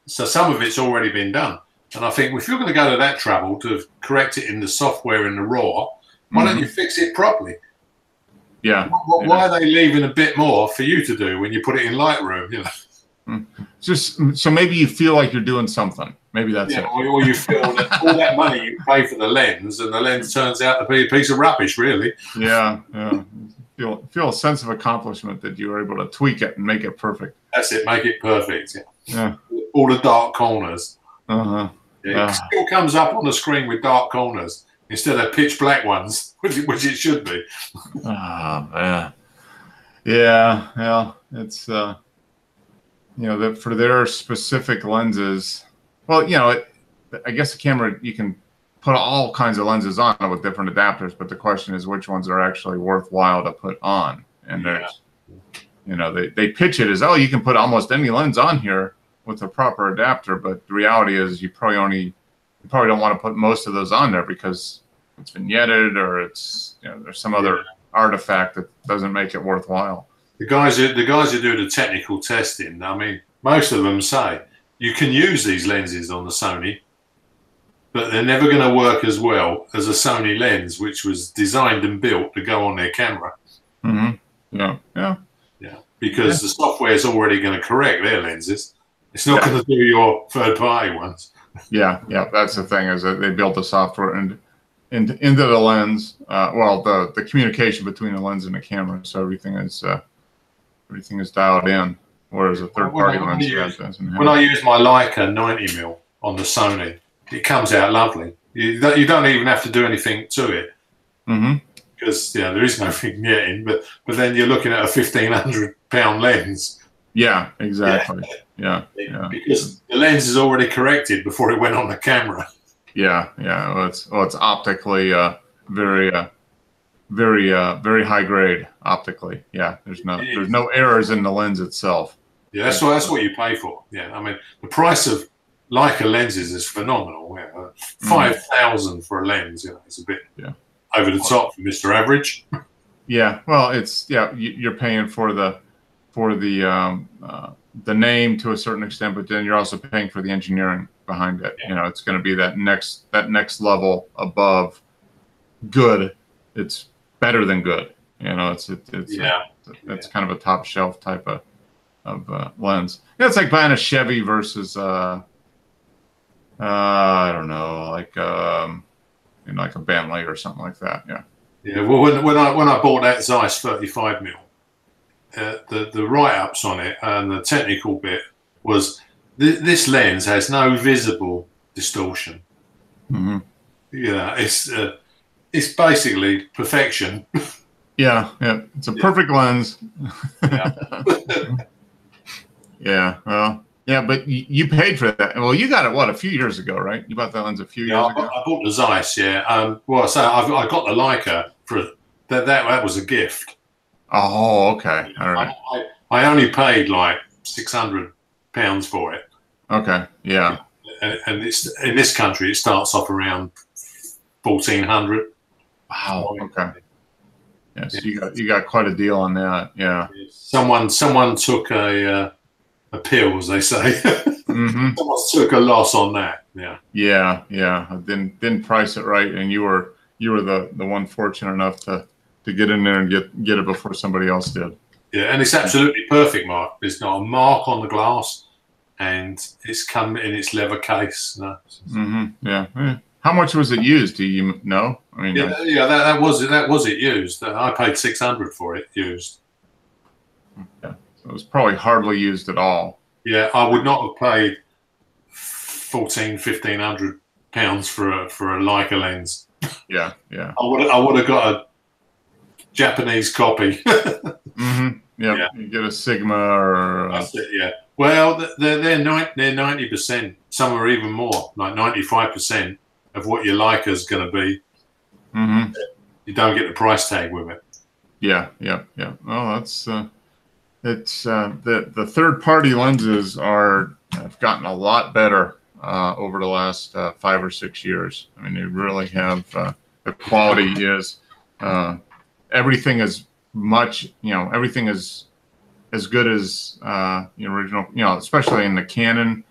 Speaker 2: So some of it's already been done, and I think if you're going to go to that trouble to correct it in the software in the RAW, why don't you fix it properly?
Speaker 1: Yeah.
Speaker 2: Why are they leaving a bit more for you to do when you put it in Lightroom?
Speaker 1: Just so maybe you feel like you're doing something. Maybe that's it.
Speaker 2: Or you feel that all that money you pay for the lens, and the lens turns out to be a piece of rubbish, really.
Speaker 1: Yeah. Feel a sense of accomplishment that you were able to tweak it and make it perfect.
Speaker 2: That's it. Make it perfect.
Speaker 1: Yeah.
Speaker 2: All the dark corners. It still comes up on the screen with dark corners instead of pitch black ones, which it should be.
Speaker 1: Oh man, yeah, well, it's you know, that for their specific lenses. Well, you know, I guess the camera, you can put all kinds of lenses on it with different adapters, but the question is which ones are actually worthwhile to put on. And there's, you know, they pitch it as, oh, you can put almost any lens on here with a proper adapter, but the reality is you probably don't want to put most of those on there because it's vignetted or it's, you know, there's some other artifact that doesn't make it worthwhile.
Speaker 2: The guys who do the technical testing, I mean, most of them say you can use these lenses on the Sony, but they're never going to work as well as a Sony lens, which was designed and built to go on their camera.
Speaker 1: Mm-hmm. Yeah.
Speaker 2: Because the software is already going to correct their lenses. It's not going to do your third-party ones.
Speaker 1: Yeah. That's the thing, is that they built the software into the lens. Well, the communication between the lens and the camera, so everything is dialed in. Whereas a third-party lens doesn't have.
Speaker 2: When I use my Leica 90mm on the Sony, it comes out lovely. You don't even have to do anything to it. Mm-hmm. Because there is no vignetting, but then you're looking at a 1,500-pound lens.
Speaker 1: Yeah, exactly. Yeah.
Speaker 2: Because the lens is already corrected before it went on the camera.
Speaker 1: Yeah. Well, it's optically very high grade optically. Yeah, there's no errors in the lens itself.
Speaker 2: Yeah, that's what you pay for. Yeah, I mean the price of Leica lenses is phenomenal. Yeah, 5,000 for a lens, it's a bit over the top for Mr. Average.
Speaker 1: Yeah, well, you're paying for the name to a certain extent, but then you're also paying for the engineering behind it. You know, it's going to be that next level above good. It's better than good. You know, it's kind of a top shelf type of lens. Yeah, it's like buying a Chevy versus I don't know, like like a Bentley or something like that. Yeah.
Speaker 2: Well, when I bought that Zeiss 35mm, the write-ups on it and the technical bit was this lens has no visible distortion. Mm-hmm. It's basically perfection.
Speaker 1: Yeah. It's a perfect lens. Well. Yeah, but you paid for that. Well, you got it, a few years ago, right? You bought that lens a few years ago?
Speaker 2: I bought the Zeiss, well, so I got the Leica for that was a gift.
Speaker 1: Oh, okay. All right.
Speaker 2: I only paid like £600 for it.
Speaker 1: Okay, yeah.
Speaker 2: And it's in this country, it starts off around 1,400.
Speaker 1: Wow. Okay. Yes, you got quite a deal on that. Yeah.
Speaker 2: Someone took a pill, as they say. Mm-hmm. Someone took a loss on that. Yeah. Didn't price it right, and you were the one fortunate enough to get in there and get it before somebody else did. Yeah, and it's absolutely perfect, Mark. There's not a mark on the glass, and it's come in its leather case. No.
Speaker 1: Mm-hmm. Yeah. How much was it used? Do you know? I mean,
Speaker 2: that was it used. I paid £600 for it used.
Speaker 1: Yeah. It was probably hardly used at all.
Speaker 2: Yeah, I would not have paid £1,500 for a Leica lens.
Speaker 1: Yeah.
Speaker 2: I would have got a Japanese copy.
Speaker 1: Mm-hmm. Yeah, you get a Sigma or.
Speaker 2: That's it. Yeah. Well, they're 90%. Some are even more, like 95% of what your Leica's going to be. Mm-hmm. You don't get the price tag with it.
Speaker 1: Yeah. Well, that's. It's the third-party lenses have gotten a lot better over the last 5 or 6 years. I mean, they really have. The quality is everything is everything is as good as the original. Especially in the Canon,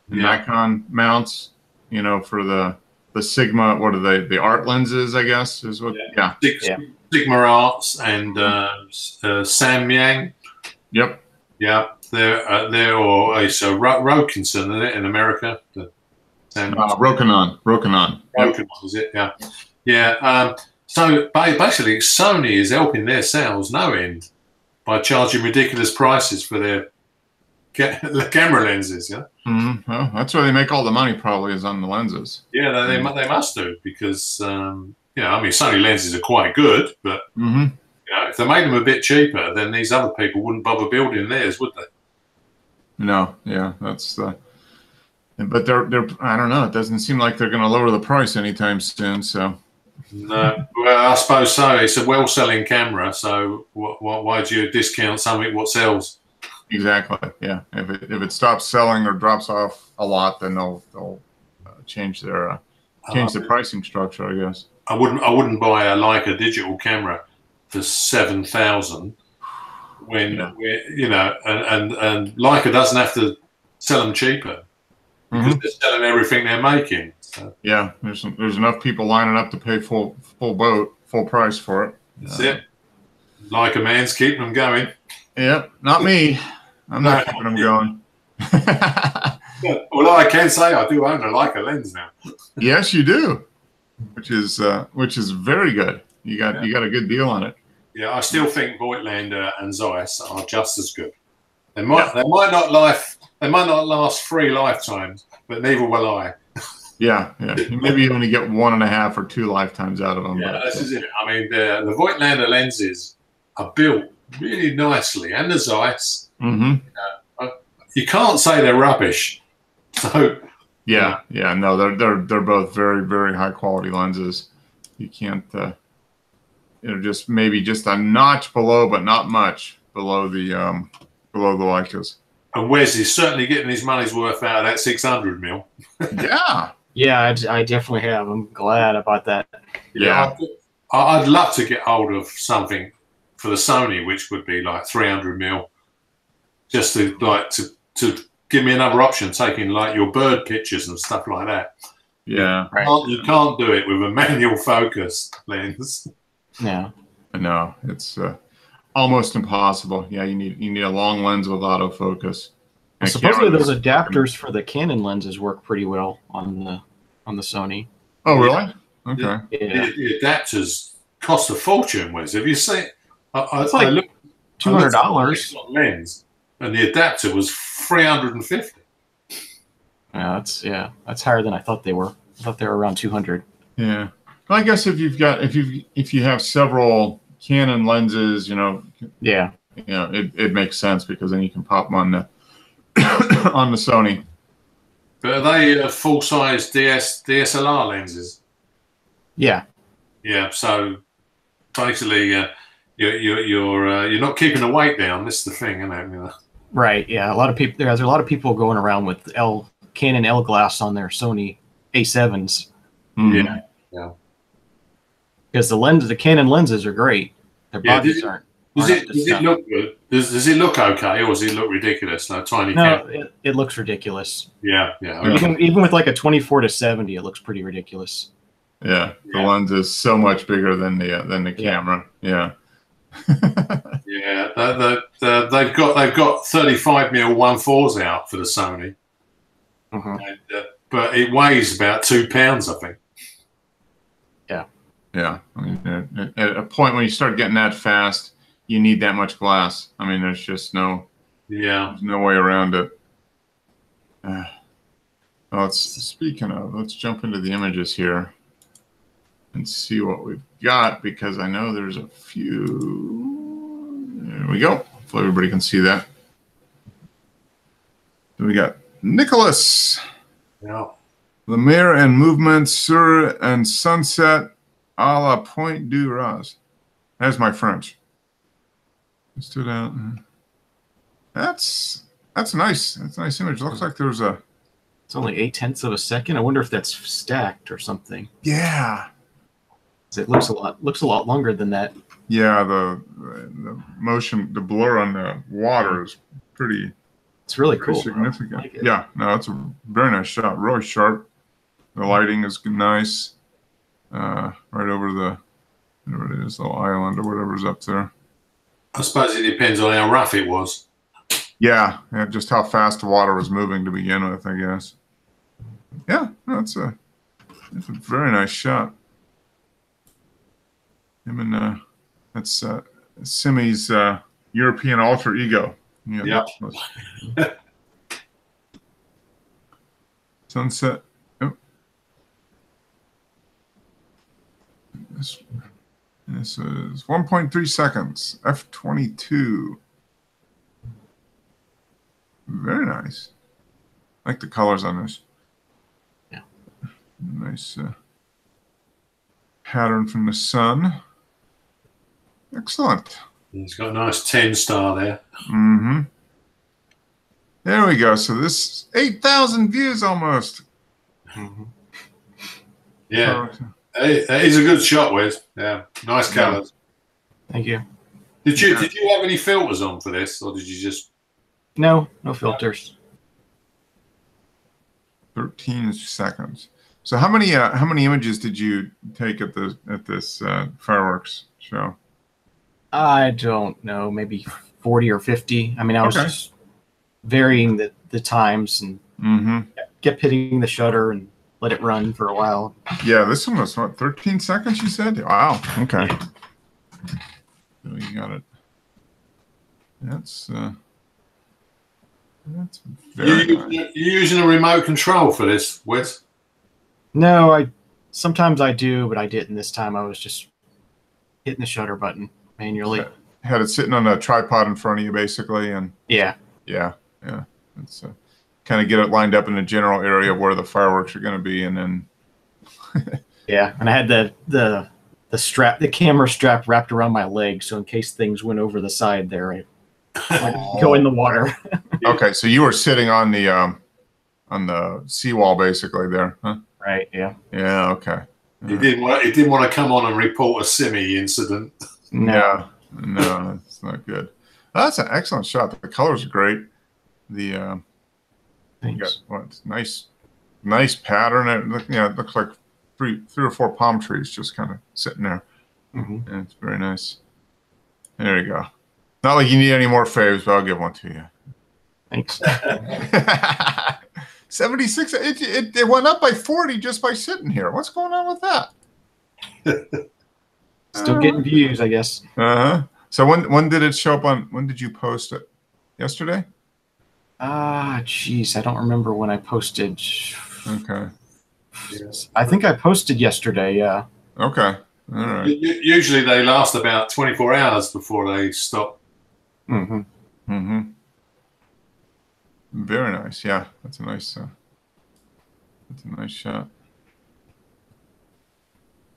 Speaker 1: Nikon mounts. For the Sigma, what are they? The art lenses, I guess, is what. Yeah.
Speaker 2: Sigma Arts and Samyang.
Speaker 1: Yep.
Speaker 2: Yeah, they're or it's Rokinson, isn't it, in America?
Speaker 1: Rokinon.
Speaker 2: Rokinon, is it? Yeah. So basically, Sony is helping their sales no end by charging ridiculous prices for their camera lenses. Yeah.
Speaker 1: Well, that's where they make all the money, probably, is on the lenses.
Speaker 2: Yeah, they must do because you know, I mean, Sony lenses are quite good, but you know, if they made them a bit cheaper, then these other people wouldn't bother building theirs, would they?
Speaker 1: No, yeah, that's the. But they're I don't know. It doesn't seem like they're going to lower the price anytime soon. So.
Speaker 2: No, well, I suppose so. It's a well-selling camera, so why do you discount something what sells?
Speaker 1: Exactly. Yeah. If it stops selling or drops off a lot, then they'll change their the pricing structure, I guess.
Speaker 2: I wouldn't buy a Leica digital camera for 7,000 when you know, and Leica doesn't have to sell them cheaper because they're selling everything they're making. So.
Speaker 1: Yeah, there's enough people lining up to pay full price for it.
Speaker 2: That's it. Leica man's keeping them going.
Speaker 1: Yep, not me. I'm not keeping them going.
Speaker 2: Although I can say I do own a Leica lens now.
Speaker 1: Yes, you do, which is very good. You got a good deal on it.
Speaker 2: Yeah, I still think Voigtlander and Zeiss are just as good. They might not last 3 lifetimes, but neither will I.
Speaker 1: Yeah. Maybe you only get 1.5 or 2 lifetimes out of them.
Speaker 2: Yeah, this is it. I mean, the Voigtlander lenses are built really nicely, and the Zeiss. You can't say they're rubbish. So
Speaker 1: yeah, no, they're both very, very high quality lenses. You can't, just maybe just a notch below, but not much below the Leicas.
Speaker 2: And Wes is certainly getting his money's worth out of that 600 mil.
Speaker 3: Yeah, I definitely have. I'm glad about that.
Speaker 1: Yeah,
Speaker 2: I'd love to get hold of something for the Sony, which would be like 300 mil, just to give me another option, taking like your bird pictures and stuff like that.
Speaker 1: Yeah,
Speaker 2: you can't do it with a manual focus lens.
Speaker 3: Yeah,
Speaker 1: no, it's almost impossible. Yeah, you need a long lens with autofocus.
Speaker 3: Well, supposedly those adapters for the Canon lenses work pretty well on the Sony.
Speaker 1: Oh, really? Okay.
Speaker 2: The adapters cost a fortune, Wes. Have you seen?
Speaker 3: It's like $200
Speaker 2: lens, and the adapter was $350.
Speaker 3: Yeah, that's higher than I thought they were. I thought they were around 200.
Speaker 1: Yeah. Well, I guess if you have several Canon lenses,
Speaker 3: yeah,
Speaker 1: it makes sense because then you can pop them on the on the Sony.
Speaker 2: But are they full-size DSLR lenses?
Speaker 3: Yeah.
Speaker 2: Yeah. So basically, you're not keeping the weight down. This is the thing, isn't it?
Speaker 3: Right. Yeah. There's a lot of people going around with Canon L glass on their Sony A7s.
Speaker 2: Yeah.
Speaker 3: Because the Canon lenses are great. Their bodies aren't.
Speaker 2: Does it look good? Does it look okay, or does it look ridiculous? Like tiny.
Speaker 3: No, it looks ridiculous.
Speaker 2: Yeah.
Speaker 3: Even with like a 24-70, it looks pretty ridiculous.
Speaker 1: Yeah, the lens is so much bigger than the camera. Yeah.
Speaker 2: They've got 35 mm 1.4s out for the Sony, but it weighs about 2 pounds, I think.
Speaker 1: Yeah. I mean, at a point when you start getting that fast, you need that much glass. I mean, there's just no way around it. Speaking of, let's jump into the images here and see what we've got, because I know there's a few. There we go. Hopefully everybody can see that. So we got Nicholas.
Speaker 2: Yeah.
Speaker 1: Lumiere and movement sur and sunset a la Pointe du Raz. That's my French. Stood out. That's nice. That's a nice image. Looks like there's a.
Speaker 3: It's only 0.8 of a second. I wonder if that's stacked or something.
Speaker 1: Yeah.
Speaker 3: It looks a lot longer than that.
Speaker 1: Yeah, the motion, the blur on the water is pretty.
Speaker 3: It's really cool.
Speaker 1: Significant. Like yeah, no, it's a very nice shot. Really sharp. The lighting is nice. Right over the whatever it is, the island or whatever's up there.
Speaker 2: I suppose it depends on how rough it was.
Speaker 1: Yeah, just how fast the water was moving to begin with, I guess. Yeah, no, it's a very nice shot. Him and that's Simi's European alter ego.
Speaker 2: Yeah.
Speaker 1: Sunset. Oh. This is 1.3 seconds. F22. Very nice. I like the colors on this.
Speaker 3: Yeah.
Speaker 1: Nice pattern from the sun. Excellent.
Speaker 2: He's got a nice 10 star there.
Speaker 1: Mm-hmm. There we go. So this 8,000 views almost.
Speaker 3: Mm-hmm.
Speaker 2: Yeah. He's a good shot, Wes. Yeah. Nice colors.
Speaker 3: Thank you.
Speaker 2: Did you have any filters on for this, or did you just?
Speaker 3: No filters.
Speaker 1: 13 seconds. So how many images did you take at this fireworks show?
Speaker 3: I don't know, maybe 40 or 50. I mean, I was just varying the times and kept hitting the shutter and let it run for a while.
Speaker 1: Yeah, this one was what, 13 seconds, you said? Wow. Okay.
Speaker 3: Yeah.
Speaker 1: So you got it. That's very nice.
Speaker 2: You're using a remote control for this, Wes?
Speaker 3: No, sometimes I do, but I didn't this time. I was just hitting the shutter button manually.
Speaker 1: Had it sitting on a tripod in front of you, basically, and
Speaker 3: Yeah.
Speaker 1: It's kind of get it lined up in a general area where the fireworks are going to be, and then.
Speaker 3: Yeah, and I had the camera strap wrapped around my leg, so in case things went over the side there, I'd go in the water.
Speaker 1: Okay, so you were sitting on the seawall basically there, huh?
Speaker 3: Right. Yeah.
Speaker 1: Yeah. Okay.
Speaker 2: He didn't want to come on and report a Simi incident.
Speaker 3: No.
Speaker 1: No, it's not good. That's an excellent shot. The colors are great. The
Speaker 3: Thanks.
Speaker 1: nice pattern. It looks like three or four palm trees just kind of sitting there.
Speaker 3: Mm-hmm.
Speaker 1: And it's very nice. There you go. Not like you need any more faves, but I'll give one to you.
Speaker 3: Thanks.
Speaker 1: 76. It went up by 40 just by sitting here. What's going on with that?
Speaker 3: Still getting views, I guess.
Speaker 1: So when did it show up on? When did you post it? Yesterday?
Speaker 3: Geez, I don't remember when I posted.
Speaker 1: Okay.
Speaker 3: I think I posted yesterday. Yeah.
Speaker 1: Okay. All right.
Speaker 2: Usually they last about 24 hours before they stop.
Speaker 3: Mm-hmm.
Speaker 1: Mm-hmm. Very nice. Yeah, that's a nice shot.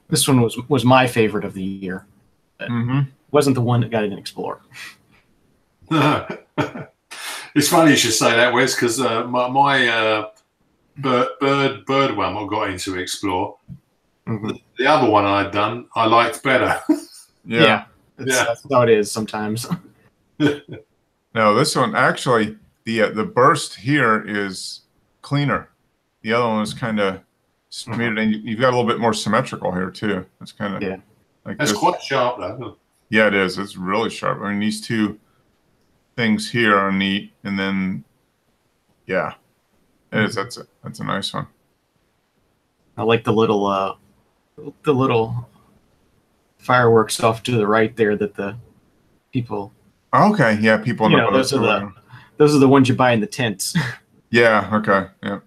Speaker 3: This one was my favorite of the year. Wasn't the one that got in Explore.
Speaker 2: It's funny you should say that, Wes, because my bird one I got into Explore.
Speaker 3: Mm-hmm.
Speaker 2: The other one I'd done, I liked better.
Speaker 1: Yeah.
Speaker 3: That's how it is sometimes.
Speaker 1: No, this one actually, the burst here is cleaner. The other one is kind of made it, and you've got a little bit more symmetrical here too. It's kind of like
Speaker 2: that's
Speaker 1: this.
Speaker 2: quite sharp though.
Speaker 1: Yeah, it is. It's really sharp. I mean, these two things here are neat, and then yeah, it is. That's a nice one.
Speaker 3: I like the little fireworks off to the right there that the people.
Speaker 1: Okay, yeah, people in the boat.
Speaker 3: Those are the ones you buy in the tents.
Speaker 1: Yeah. Okay. Yeah.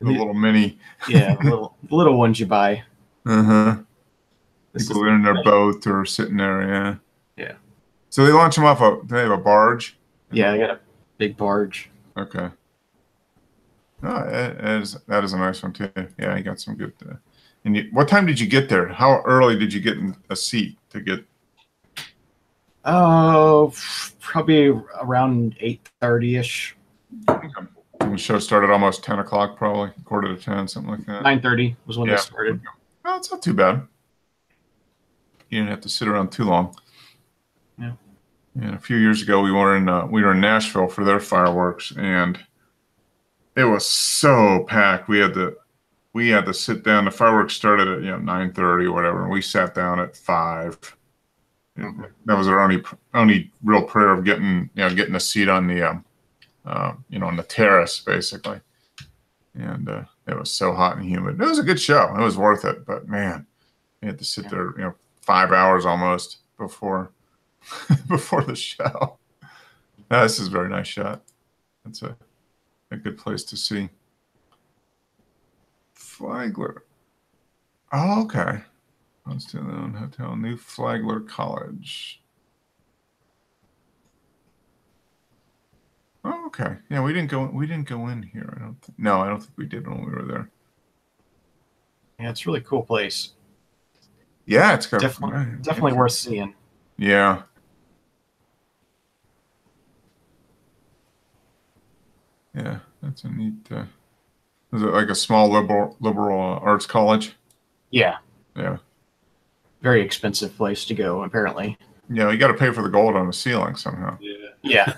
Speaker 1: The little mini.
Speaker 3: Yeah, the little ones you buy.
Speaker 1: People are in their boat or sitting there. Yeah.
Speaker 3: Yeah.
Speaker 1: So they launch them off they have a barge.
Speaker 3: Yeah, I got a big barge.
Speaker 1: Okay. Oh, that is a nice one too. Yeah, you got some good. And what time did you get there? How early did you get in a seat to get?
Speaker 3: Oh, probably around 8:30ish.
Speaker 1: Okay. And the show started almost 10 o'clock, probably 9:45, something like that.
Speaker 3: 9:30 was when it started.
Speaker 1: Well, it's not too bad. You didn't have to sit around too long.
Speaker 3: Yeah.
Speaker 1: And a few years ago, we were in Nashville for their fireworks, and it was so packed. We had to sit down. The fireworks started at 9:30 or whatever, and we sat down at 5. That was our only real prayer of getting a seat on the on the terrace basically. And it was so hot and humid. It was a good show. It was worth it, but man, we had to sit there 5 hours almost before the show. This is a very nice shot. That's a good place to see. Flagler. Oh, okay. Let's do the own hotel. New Flagler College. Oh, okay. Yeah, we didn't go. We didn't go in here. I don't. No, I don't think we did when we were there.
Speaker 3: Yeah, it's a really cool place.
Speaker 1: Yeah, it's got
Speaker 3: Definitely worth seeing.
Speaker 1: Yeah. Yeah, that's a neat. Is it like a small liberal arts college?
Speaker 3: Yeah.
Speaker 1: Yeah.
Speaker 3: Very expensive place to go, apparently.
Speaker 1: Yeah, you got to pay for the gold on the ceiling somehow.
Speaker 3: Yeah.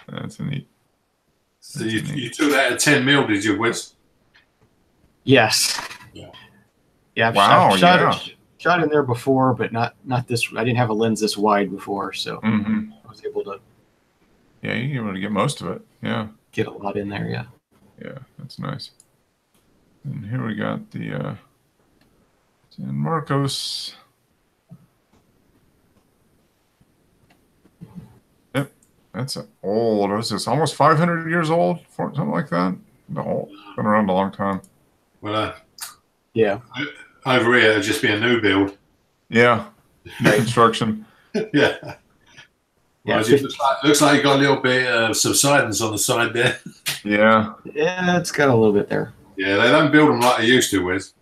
Speaker 1: That's a neat.
Speaker 2: So you took that at 10 mil, did you, Wes?
Speaker 3: Yes.
Speaker 2: Yeah.
Speaker 3: Yeah.
Speaker 1: Wow.
Speaker 3: I've shot in there before, but not this. I didn't have a lens this wide before, so I was able to.
Speaker 1: Yeah, you're able to get most of it. Yeah.
Speaker 3: Get a lot in there. Yeah.
Speaker 1: Yeah, that's nice. And here we got the San Marcos. Yep, that's old. What's this? Almost 500 years old, something like that. No, been around a long time.
Speaker 2: Well,
Speaker 3: yeah.
Speaker 2: Over here, it'd just be a new build.
Speaker 1: Yeah, new construction.
Speaker 2: Yeah. Well, it looks like you got a little bit of subsidence on the side there.
Speaker 1: Yeah.
Speaker 3: Yeah, it's got a little bit there.
Speaker 2: Yeah, they don't build them like they used to, Wes.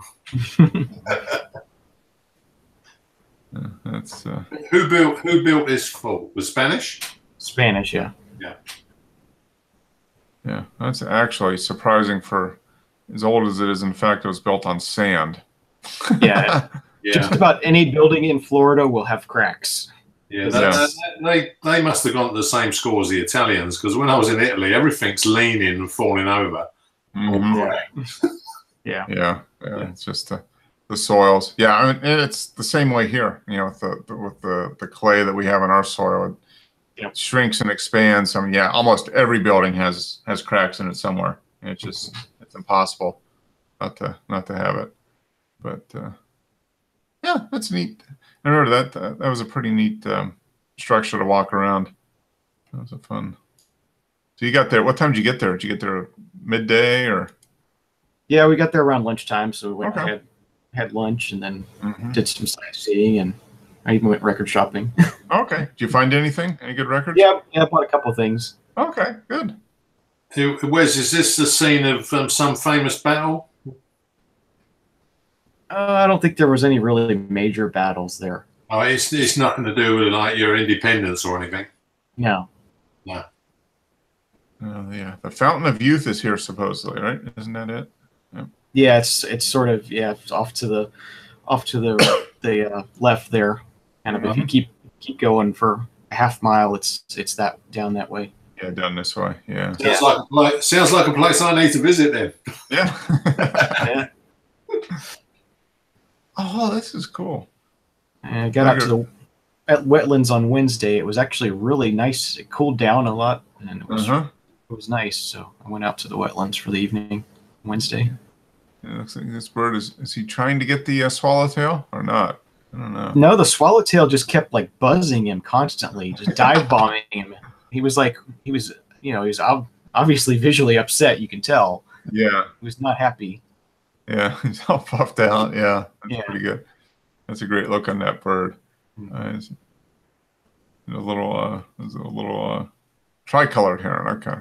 Speaker 1: That's
Speaker 2: Who built this fort? Was Spanish?
Speaker 3: Spanish, yeah.
Speaker 1: Yeah, that's actually surprising for as old as it is. In fact, it was built on sand.
Speaker 3: Yeah. Just about any building in Florida will have cracks.
Speaker 2: Yeah, they must have gone to the same score as the Italians, because when I was in Italy, everything's leaning and falling over.
Speaker 3: Yeah.
Speaker 1: It's just the soils. Yeah, I mean, it's the same way here. You know, with the clay that we have in our soil, it shrinks and expands. I mean, yeah, almost every building has cracks in it somewhere. And it's just it's impossible not to have it. But yeah, that's neat. I remember that was a pretty neat structure to walk around. That was a fun. So you got there. What time did you get there? Did you get there midday or?
Speaker 3: Yeah, we got there around lunchtime, so we had lunch and then did some sightseeing, and I even went record shopping.
Speaker 1: Okay. Did you find anything? Any good records?
Speaker 3: Yeah, I bought a couple of things.
Speaker 1: Okay, good.
Speaker 2: Wes, is this the scene of some famous battle?
Speaker 3: I don't think there was any really major battles there.
Speaker 2: Oh, it's nothing to do with like your independence or anything.
Speaker 3: No.
Speaker 1: Yeah, the Fountain of Youth is here supposedly, right? Isn't that it?
Speaker 3: Yeah, it's sort of off to the left there. Kind of if you keep going for a half mile, it's that down that way.
Speaker 1: Yeah, down this way. Yeah.
Speaker 2: Sounds like a place I need to visit then.
Speaker 1: Yeah.
Speaker 3: Yeah.
Speaker 1: Oh, this is cool.
Speaker 3: And I got out to at wetlands on Wednesday. It was actually really nice. It cooled down a lot, and it was nice. So I went out to the wetlands for the evening Wednesday.
Speaker 1: It looks like this bird is he trying to get the swallowtail or not? I don't know.
Speaker 3: No, the swallowtail just kept like buzzing him constantly, just dive bombing him. He was obviously visually upset. You can tell.
Speaker 1: Yeah.
Speaker 3: He was not happy.
Speaker 1: Yeah, he's all puffed out. Yeah, that's pretty good. That's a great look on that bird. There's a little tricolored heron. Okay.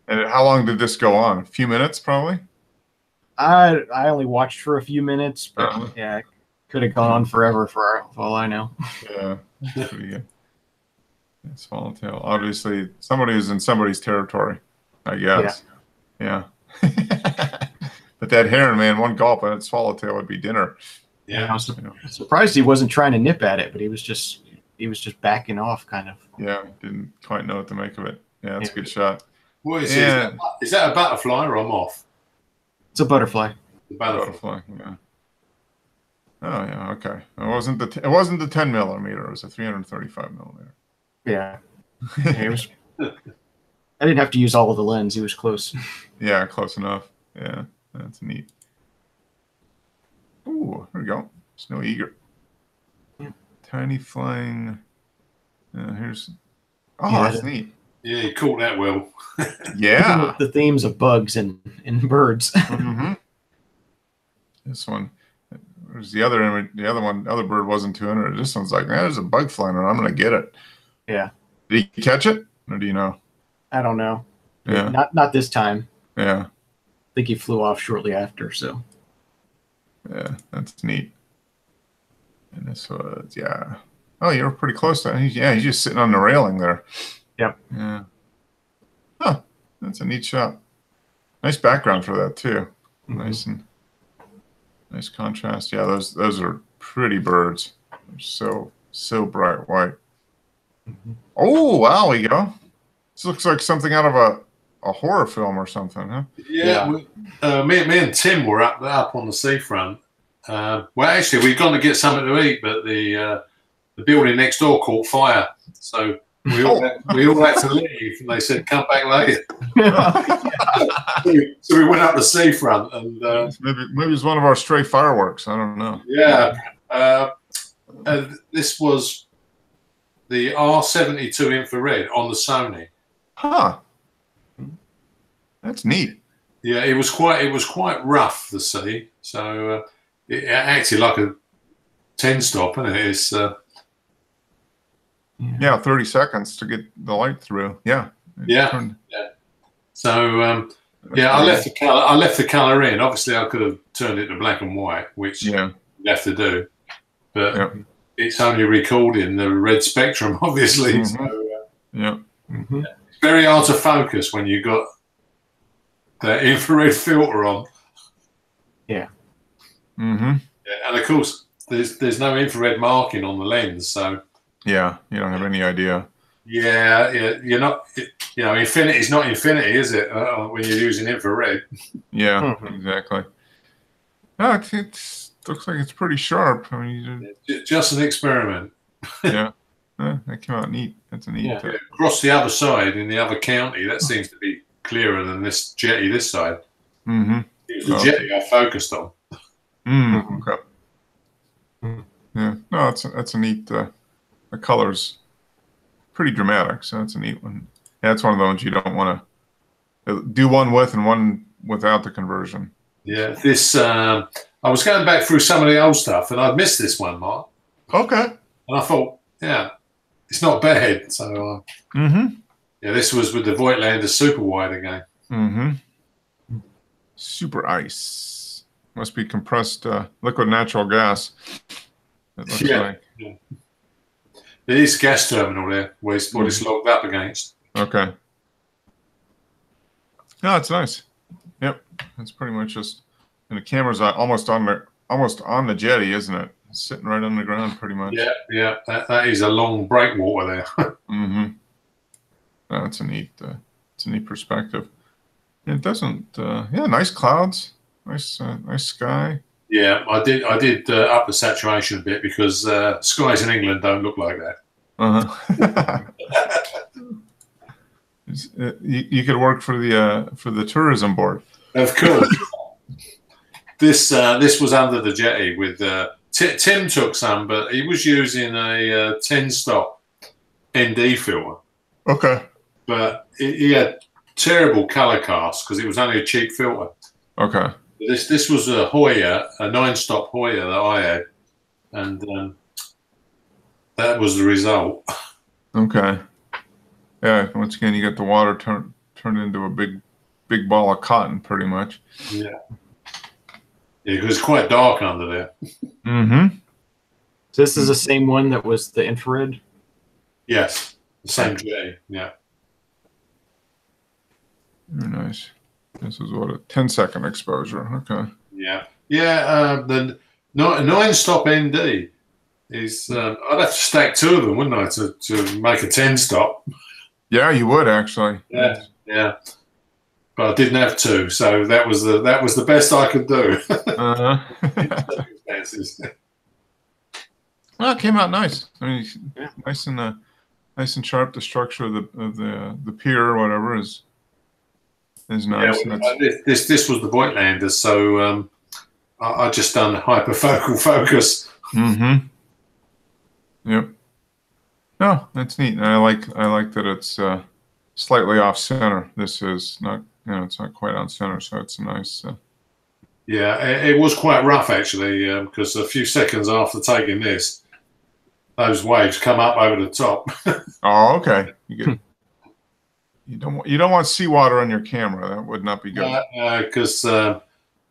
Speaker 1: And how long did this go on? A few minutes, probably.
Speaker 3: I only watched for a few minutes, but yeah, it could have gone on forever for all I know.
Speaker 1: Yeah, that's pretty good. Swallowtail. Obviously, somebody who's in somebody's territory, I guess. Yeah. But that heron, man, one gulp and that swallowtail would be dinner.
Speaker 2: Yeah.
Speaker 3: I was surprised he wasn't trying to nip at it, but he was just backing off, kind of.
Speaker 1: Yeah, didn't quite know what to make of it. Yeah, that's a good shot.
Speaker 2: What is it? Is that a butterfly or a moth?
Speaker 3: It's a butterfly.
Speaker 1: Butterfly. Yeah. Oh yeah. Okay. It wasn't the 10 millimeter. It was a 335 millimeter.
Speaker 3: Yeah. It was. I didn't have to use all of the lens. He was close.
Speaker 1: Yeah, close enough. Yeah, that's neat. Ooh, there we go. Snow egret. Tiny flying. Here's. Oh, that's neat.
Speaker 2: Yeah, you caught that well.
Speaker 1: Yeah.
Speaker 3: The themes of bugs and birds.
Speaker 1: Mm-hmm. This one, there's the other image. The other one, other bird wasn't too interested. This one's like, there's a bug flying around. I'm gonna get it.
Speaker 3: Yeah.
Speaker 1: Did he catch it, or do you know?
Speaker 3: I don't know.
Speaker 1: Yeah.
Speaker 3: Not this time.
Speaker 1: Yeah.
Speaker 3: I think he flew off shortly after. So.
Speaker 1: Yeah, that's neat. And this was, yeah. Oh, you were pretty close to it. Yeah, he's just sitting on the railing there.
Speaker 3: Yep.
Speaker 1: Yeah. Huh. That's a neat shot. Nice background for that too.
Speaker 3: Mm-hmm.
Speaker 1: Nice contrast. Yeah, those are pretty birds. They're so bright white.
Speaker 3: Mm-hmm.
Speaker 1: Oh, wow, we go. This looks like something out of a horror film or something, huh?
Speaker 2: Yeah. Me and Tim were up on the seafront. Well, actually, we'd gone to get something to eat, but the building next door caught fire, so we all had to leave. And they said, "Come back later." So we went up the seafront, and
Speaker 1: maybe it's one of our stray fireworks. I don't know.
Speaker 2: Yeah, this was the R72 infrared on the Sony.
Speaker 1: Huh. That's neat.
Speaker 2: Yeah, it was quite rough, the sea, so it acted like a 10-stop, and it's.
Speaker 1: Yeah, 30 seconds to get the light through. Yeah.
Speaker 2: Yeah. So I left the color in. Obviously, I could have turned it to black and white, which you have to do, but it's only recording the red spectrum, obviously.
Speaker 1: Mm-hmm.
Speaker 2: So it's very hard to focus when you got the infrared filter on.
Speaker 3: Yeah.
Speaker 1: Mm-hmm.
Speaker 2: Yeah, and of course, there's no infrared marking on the lens, so.
Speaker 1: Yeah, you don't have any idea.
Speaker 2: Yeah, you're not. Infinity is not infinity, is it? When you're using infrared.
Speaker 1: Yeah, exactly. No, it looks like it's pretty sharp. I mean,
Speaker 2: just an experiment.
Speaker 1: Yeah, that came out neat. That's a neat.
Speaker 2: Yeah. Across the other side in the other county, that seems to be clearer than this jetty this side.
Speaker 1: Mm-hmm.
Speaker 2: It was the jetty I focused on.
Speaker 1: Okay. Yeah, no, that's a neat. The color's pretty dramatic, so that's a neat one. Yeah, it's one of the ones you don't want to do one with and one without the conversion.
Speaker 2: Yeah, this I was going back through some of the old stuff, and I'd missed this one, Mark.
Speaker 1: Okay.
Speaker 2: And I thought, yeah, it's not bad. So, yeah, this was with the Voigtlander Super Wide again.
Speaker 1: Super ice must be compressed liquid natural gas. It looks like.
Speaker 2: Yeah. There is a gas terminal there where it's logged up against.
Speaker 1: Okay. No, it's nice. Yep, it's pretty much just, and the camera's almost on the jetty, isn't it? It's sitting right on the ground, pretty much.
Speaker 2: Yeah. That is a long breakwater there.
Speaker 1: That's a neat perspective. It doesn't. Nice clouds, nice sky.
Speaker 2: Yeah, I did up the saturation a bit because skies in England don't look like that.
Speaker 1: You could work for the tourism board.
Speaker 2: Of course. This was under the jetty with Tim took some, but he was using a 10-stop ND filter.
Speaker 1: Okay.
Speaker 2: But he had terrible color cast because it was only a cheap filter.
Speaker 1: Okay.
Speaker 2: This was a Hoya, a 9-stop Hoya that I had, and that was the result.
Speaker 1: Okay. Yeah. Once again, you get the water turned into a big ball of cotton, pretty much.
Speaker 2: Yeah. Yeah, because it's quite dark under there.
Speaker 3: So this is the same one that was the infrared?
Speaker 2: Yes, the same jetty. Yeah.
Speaker 1: Very nice. This is what, a 10-second exposure. Okay.
Speaker 2: Yeah. The 9-stop ND is. I'd have to stack 2 of them, wouldn't I, to make a 10-stop?
Speaker 1: Yeah, you would actually.
Speaker 2: Yeah. But I didn't have 2, so that was the best I could do.
Speaker 1: Well, it came out nice. I mean, nice and sharp. The structure of the pier or whatever is nice.
Speaker 2: Yeah, this was the Voigtlander, so I just done hyperfocal focus.
Speaker 1: Yep. No, that's neat. And I like that it's slightly off center. This is not, it's not quite on center, so it's a nice.
Speaker 2: Yeah, it was quite rough actually, because a few seconds after taking this, those waves come up over the top.
Speaker 1: Oh, okay. You don't want seawater on your camera. That would not be good.
Speaker 2: Because I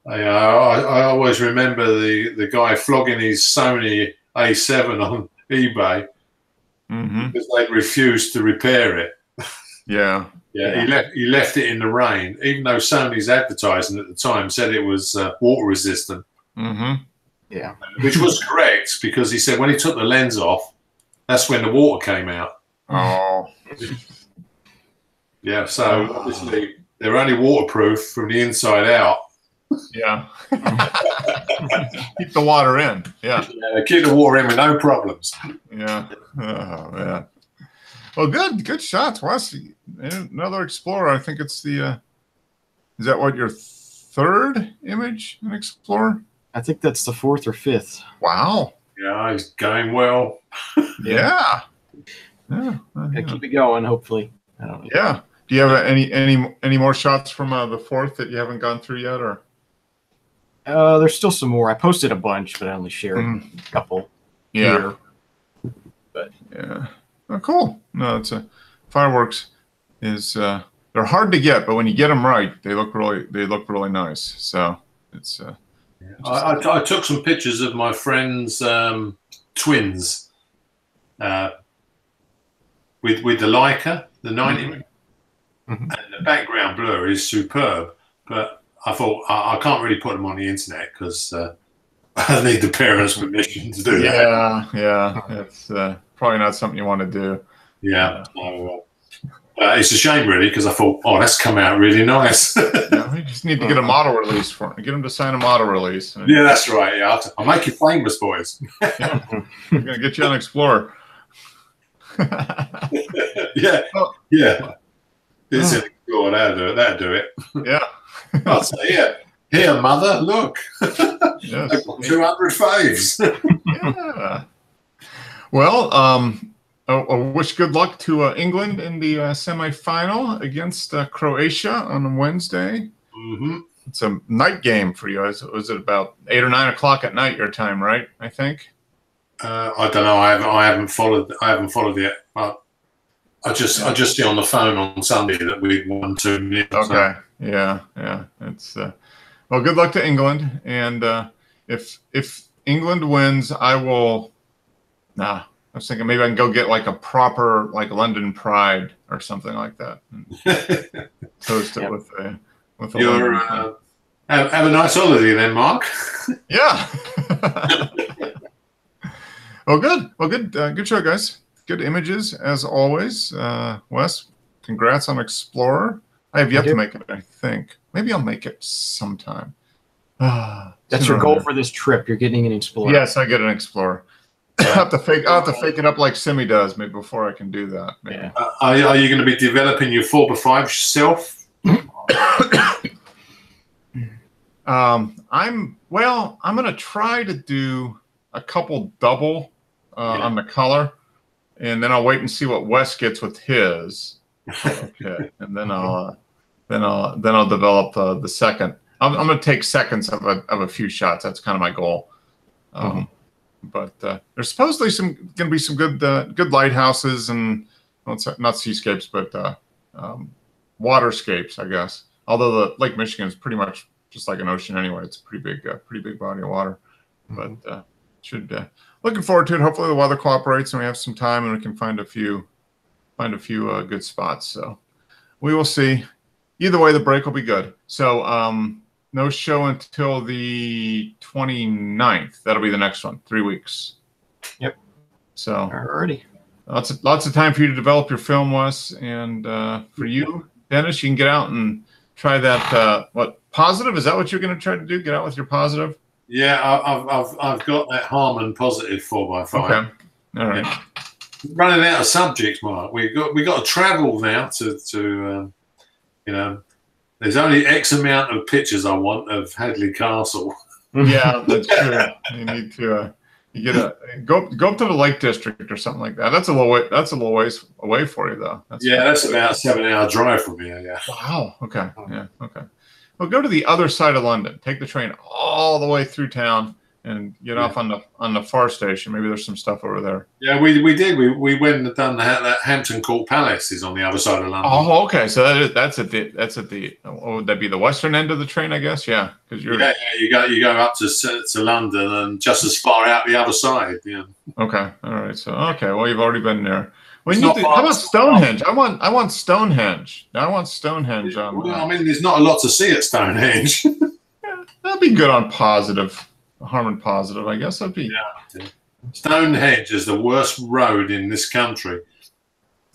Speaker 2: always remember the guy flogging his Sony A7 on eBay because they'd refused to repair it.
Speaker 1: Yeah.
Speaker 2: Yeah, he left it in the rain, even though Sony's advertising at the time said it was water resistant.
Speaker 3: Yeah,
Speaker 2: which was correct, because he said when he took the lens off, that's when the water came out.
Speaker 1: Oh.
Speaker 2: Yeah, so obviously they're only waterproof from the inside out.
Speaker 1: Yeah. Keep the water in. Yeah.
Speaker 2: Keep the water in with no problems.
Speaker 1: Yeah. Oh, man. Well, good shots, Wes. Another Explorer. I think it's the. Is that what your third image in Explorer?
Speaker 3: I think that's the 4th or 5th.
Speaker 1: Wow.
Speaker 2: Yeah, he's going well.
Speaker 1: Yeah.
Speaker 3: Keep it going. Hopefully. I don't know.
Speaker 1: Yeah. Do you have any more shots from the 4th that you haven't gone through yet, or?
Speaker 3: There's still some more. I posted a bunch, but I only shared a couple.
Speaker 1: Yeah.
Speaker 3: Here. But
Speaker 1: yeah. Oh, cool. No, it's fireworks is they're hard to get, but when you get them right, they look really nice. So it's.
Speaker 2: I took some pictures of my friend's twins with the Leica, the 90, and the background blur is superb. But I thought I can't really put them on the internet because I need the parents' permission to do that.
Speaker 1: Yeah, it's probably not something you want to do.
Speaker 2: Yeah, it's a shame really, because I thought, oh, that's come out really nice.
Speaker 1: Yeah, you just need to get a model release for it. Get them to sign a model release.
Speaker 2: Yeah, that's right. Yeah, I'll make you famous, boys.
Speaker 1: Yeah. We're gonna get you on Explorer.
Speaker 2: Yeah. It's an Explorer. That'll do it.
Speaker 1: Yeah.
Speaker 2: I'll say, here, mother, look.
Speaker 1: Yes.
Speaker 2: I've got 200 faves.
Speaker 1: Yeah. Well, I wish good luck to England in the semifinal against Croatia on Wednesday. It's a night game for you. Was it about 8 or 9 o'clock at night your time, right? I think.
Speaker 2: I don't know. I haven't followed it. I just see on the phone on Sunday that we won 2-0.
Speaker 1: Okay.
Speaker 2: So.
Speaker 1: Yeah. It's well. Good luck to England, and if England wins, I will. I was thinking maybe I can go get like a proper London Pride or something like that. And toast it with a.
Speaker 2: Have a nice holiday then, Mark.
Speaker 1: Yeah. Well, good. Good show, guys. Good images as always. Wes, congrats on Explorer. I have yet to make it. I think maybe I'll make it sometime.
Speaker 3: That's your goal for this trip. You're getting an Explorer.
Speaker 1: Yes, I get an Explorer. I'll have to fake it up like Simi does, maybe before I can do that. Maybe.
Speaker 3: Yeah.
Speaker 2: Are you going to be developing your 4x5 yourself?
Speaker 1: I'm going to try to do a couple double on the color, and then I'll wait and see what Wes gets with his. Okay, and then I'll develop the second. I'm going to take seconds of a few shots. That's kind of my goal. But there's supposedly going to be some good lighthouses and not seascapes, but waterscapes, I guess. Although the Lake Michigan is pretty much just like an ocean anyway. It's a pretty big body of water. But looking forward to it. Hopefully the weather cooperates and we have some time and we can find a few good spots. So we will see. Either way, the break will be good. So no show until the 29th. That'll be the next one. 3 weeks.
Speaker 3: Yep.
Speaker 1: So
Speaker 3: already
Speaker 1: lots of time for you to develop your film, Wes, and for you, Dennis, you can get out and try that. What positive? Is that what you're going to try to do? Get out with your positive?
Speaker 2: Yeah, I've got that Harman positive 4x5.
Speaker 1: Okay. All right.
Speaker 2: Yeah. Running out of subjects, Mark. We got to travel now to there's only X amount of pictures I want of Hadley Castle.
Speaker 1: Yeah, that's true. You need to You get a go up to the Lake District or something like that. That's a little way. That's a little ways away for you, though.
Speaker 2: That's about a 7-hour drive from here. Yeah.
Speaker 1: Wow. Okay. Yeah. Okay. Well, go to the other side of London. Take the train all the way through town and get off on the far station. Maybe there's some stuff over there.
Speaker 2: Yeah, we did. We went and done that. Hampton Court Palace is on the other side of London.
Speaker 1: Oh, okay. So that's at the. What would that be? The western end of the train, I guess. Yeah, because you're.
Speaker 2: Yeah, you go up to London and just as far out the other side. Yeah.
Speaker 1: Okay. All right. So well, you've already been there. How about Stonehenge? I want Stonehenge. I want Stonehenge.
Speaker 2: Well, I mean, there's not a lot to see at Stonehenge.
Speaker 1: Yeah, that'd be good on positive. Harmon Positive, I guess that'd be.
Speaker 2: Yeah. Stonehenge is the worst road in this country.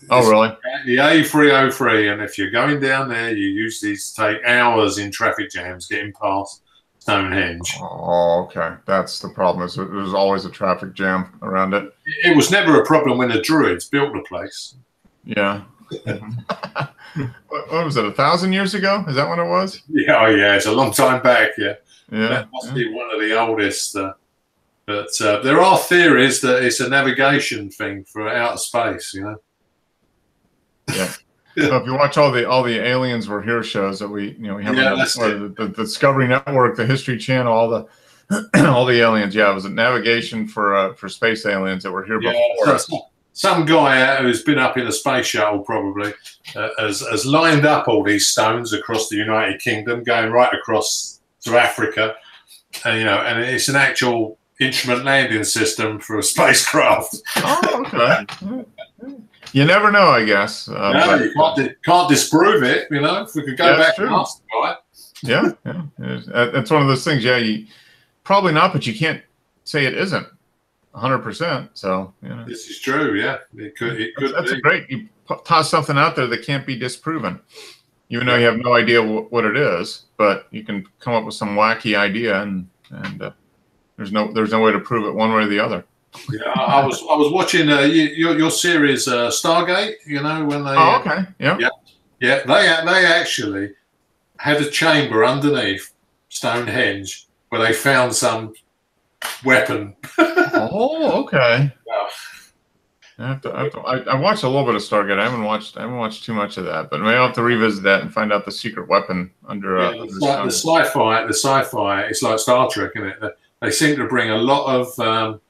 Speaker 1: Oh, really?
Speaker 2: The A303, and if you're going down there, you usually take hours in traffic jams getting past Stonehenge.
Speaker 1: Oh, okay. That's the problem. There's always a traffic jam around it.
Speaker 2: It was never a problem when the Druids built the place.
Speaker 1: Yeah. What was it? 1,000 years ago? Is that when it was?
Speaker 2: Yeah. Oh, yeah. It's a long time back. Yeah.
Speaker 1: Yeah,
Speaker 2: that must be one of the oldest. But there are theories that it's a navigation thing for outer space. You know.
Speaker 1: Yeah. So if you watch all the Aliens Were Here shows that we have on the Discovery Network, the History Channel, all the all the aliens. Yeah, it was a navigation for space aliens that were here before us.
Speaker 2: Some guy who's been up in a space shuttle probably has lined up all these stones across the United Kingdom, going right across to Africa, and it's an actual instrument landing system for a spacecraft.
Speaker 1: Oh, okay. You never know, I guess.
Speaker 2: No, you can't disprove it. If we could go back and ask the guy.
Speaker 1: Yeah. That's one of those things. Yeah, you probably not, but you can't say it isn't 100%. So
Speaker 2: this is true. Yeah, it could.
Speaker 1: That's great. You toss something out there that can't be disproven. Even though you have no idea what it is, but you can come up with some wacky idea, and there's no way to prove it one way or the other.
Speaker 2: Yeah, I was watching your series Stargate. When they.
Speaker 1: Oh, okay. Yeah.
Speaker 2: They actually had a chamber underneath Stonehenge where they found some weapon.
Speaker 1: Oh, okay. I watched a little bit of Stargate. I haven't watched too much of that, but maybe I'll have to revisit that and find out the secret weapon under.
Speaker 2: The sci-fi. It's like Star Trek, isn't it? They seem to bring a lot of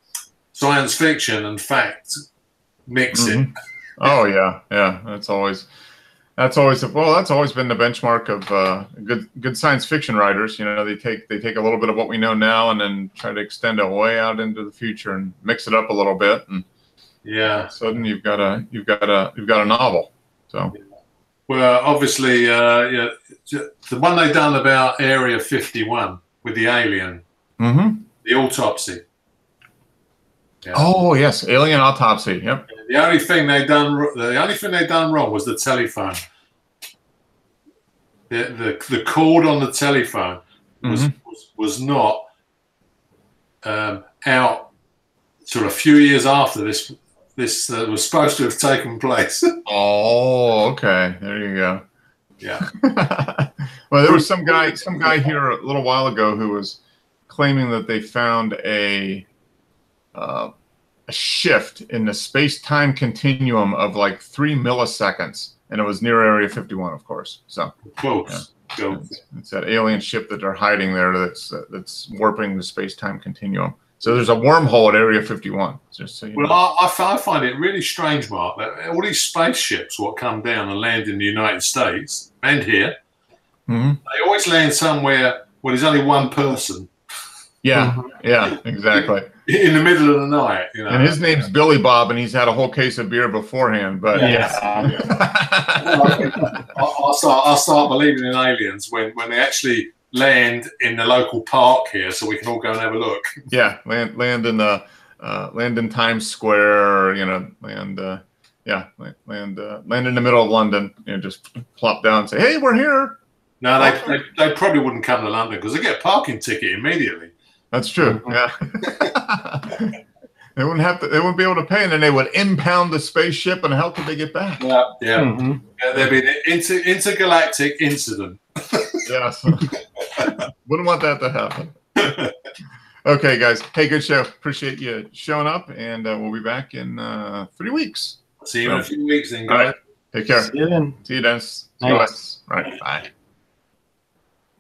Speaker 2: science fiction and fact mixing.
Speaker 1: Mm-hmm. Oh yeah. That's always been the benchmark of good science fiction writers. They take a little bit of what we know now and then try to extend it way out into the future and mix it up a little bit and.
Speaker 2: Yeah.
Speaker 1: Suddenly you've got a novel. So.
Speaker 2: Well, obviously, the one they done about Area 51 with the alien, the autopsy.
Speaker 1: Yeah. Oh yes, alien autopsy. Yep.
Speaker 2: The only thing they done wrong was the telephone. The cord on the telephone was not out. Sort of a few years after this was supposed to have taken place.
Speaker 1: Oh, okay. There you go.
Speaker 2: Yeah.
Speaker 1: Well, there was some guy here a little while ago who was claiming that they found a shift in the space-time continuum of like 3 milliseconds, and it was near Area 51, of course. So
Speaker 2: close.
Speaker 1: Yeah. It's that alien ship that they're hiding there that's warping the space-time continuum. So there's a wormhole at Area 51. Just so you know.
Speaker 2: Well, I find it really strange, Mark, that all these spaceships what come down and land in the United States and here, they always land somewhere where there's only one person.
Speaker 1: Yeah, exactly.
Speaker 2: In the middle of the night,
Speaker 1: And his name's Billy Bob, and he's had a whole case of beer beforehand. But
Speaker 2: I'll start believing in aliens when they actually land in the local park here, so we can all go and have a look.
Speaker 1: Yeah, land in the land in Times Square, land in the middle of London, just plop down and say, "Hey, we're here."
Speaker 2: No, they probably wouldn't come to London because they get a parking ticket immediately.
Speaker 1: That's true. Yeah. They wouldn't be able to pay, and then they would impound the spaceship, and how could they get back?
Speaker 2: Yeah. There'd be an intergalactic incident.
Speaker 1: Yes. Wouldn't want that to happen. Okay, guys. Hey, good show. Appreciate you showing up, and we'll be back in 3 weeks.
Speaker 2: See you in a few weeks then, guys.
Speaker 1: All right. Take care.
Speaker 3: See you then.
Speaker 1: See you, Dennis. See
Speaker 3: Night.
Speaker 1: you, Wes. All right. Bye.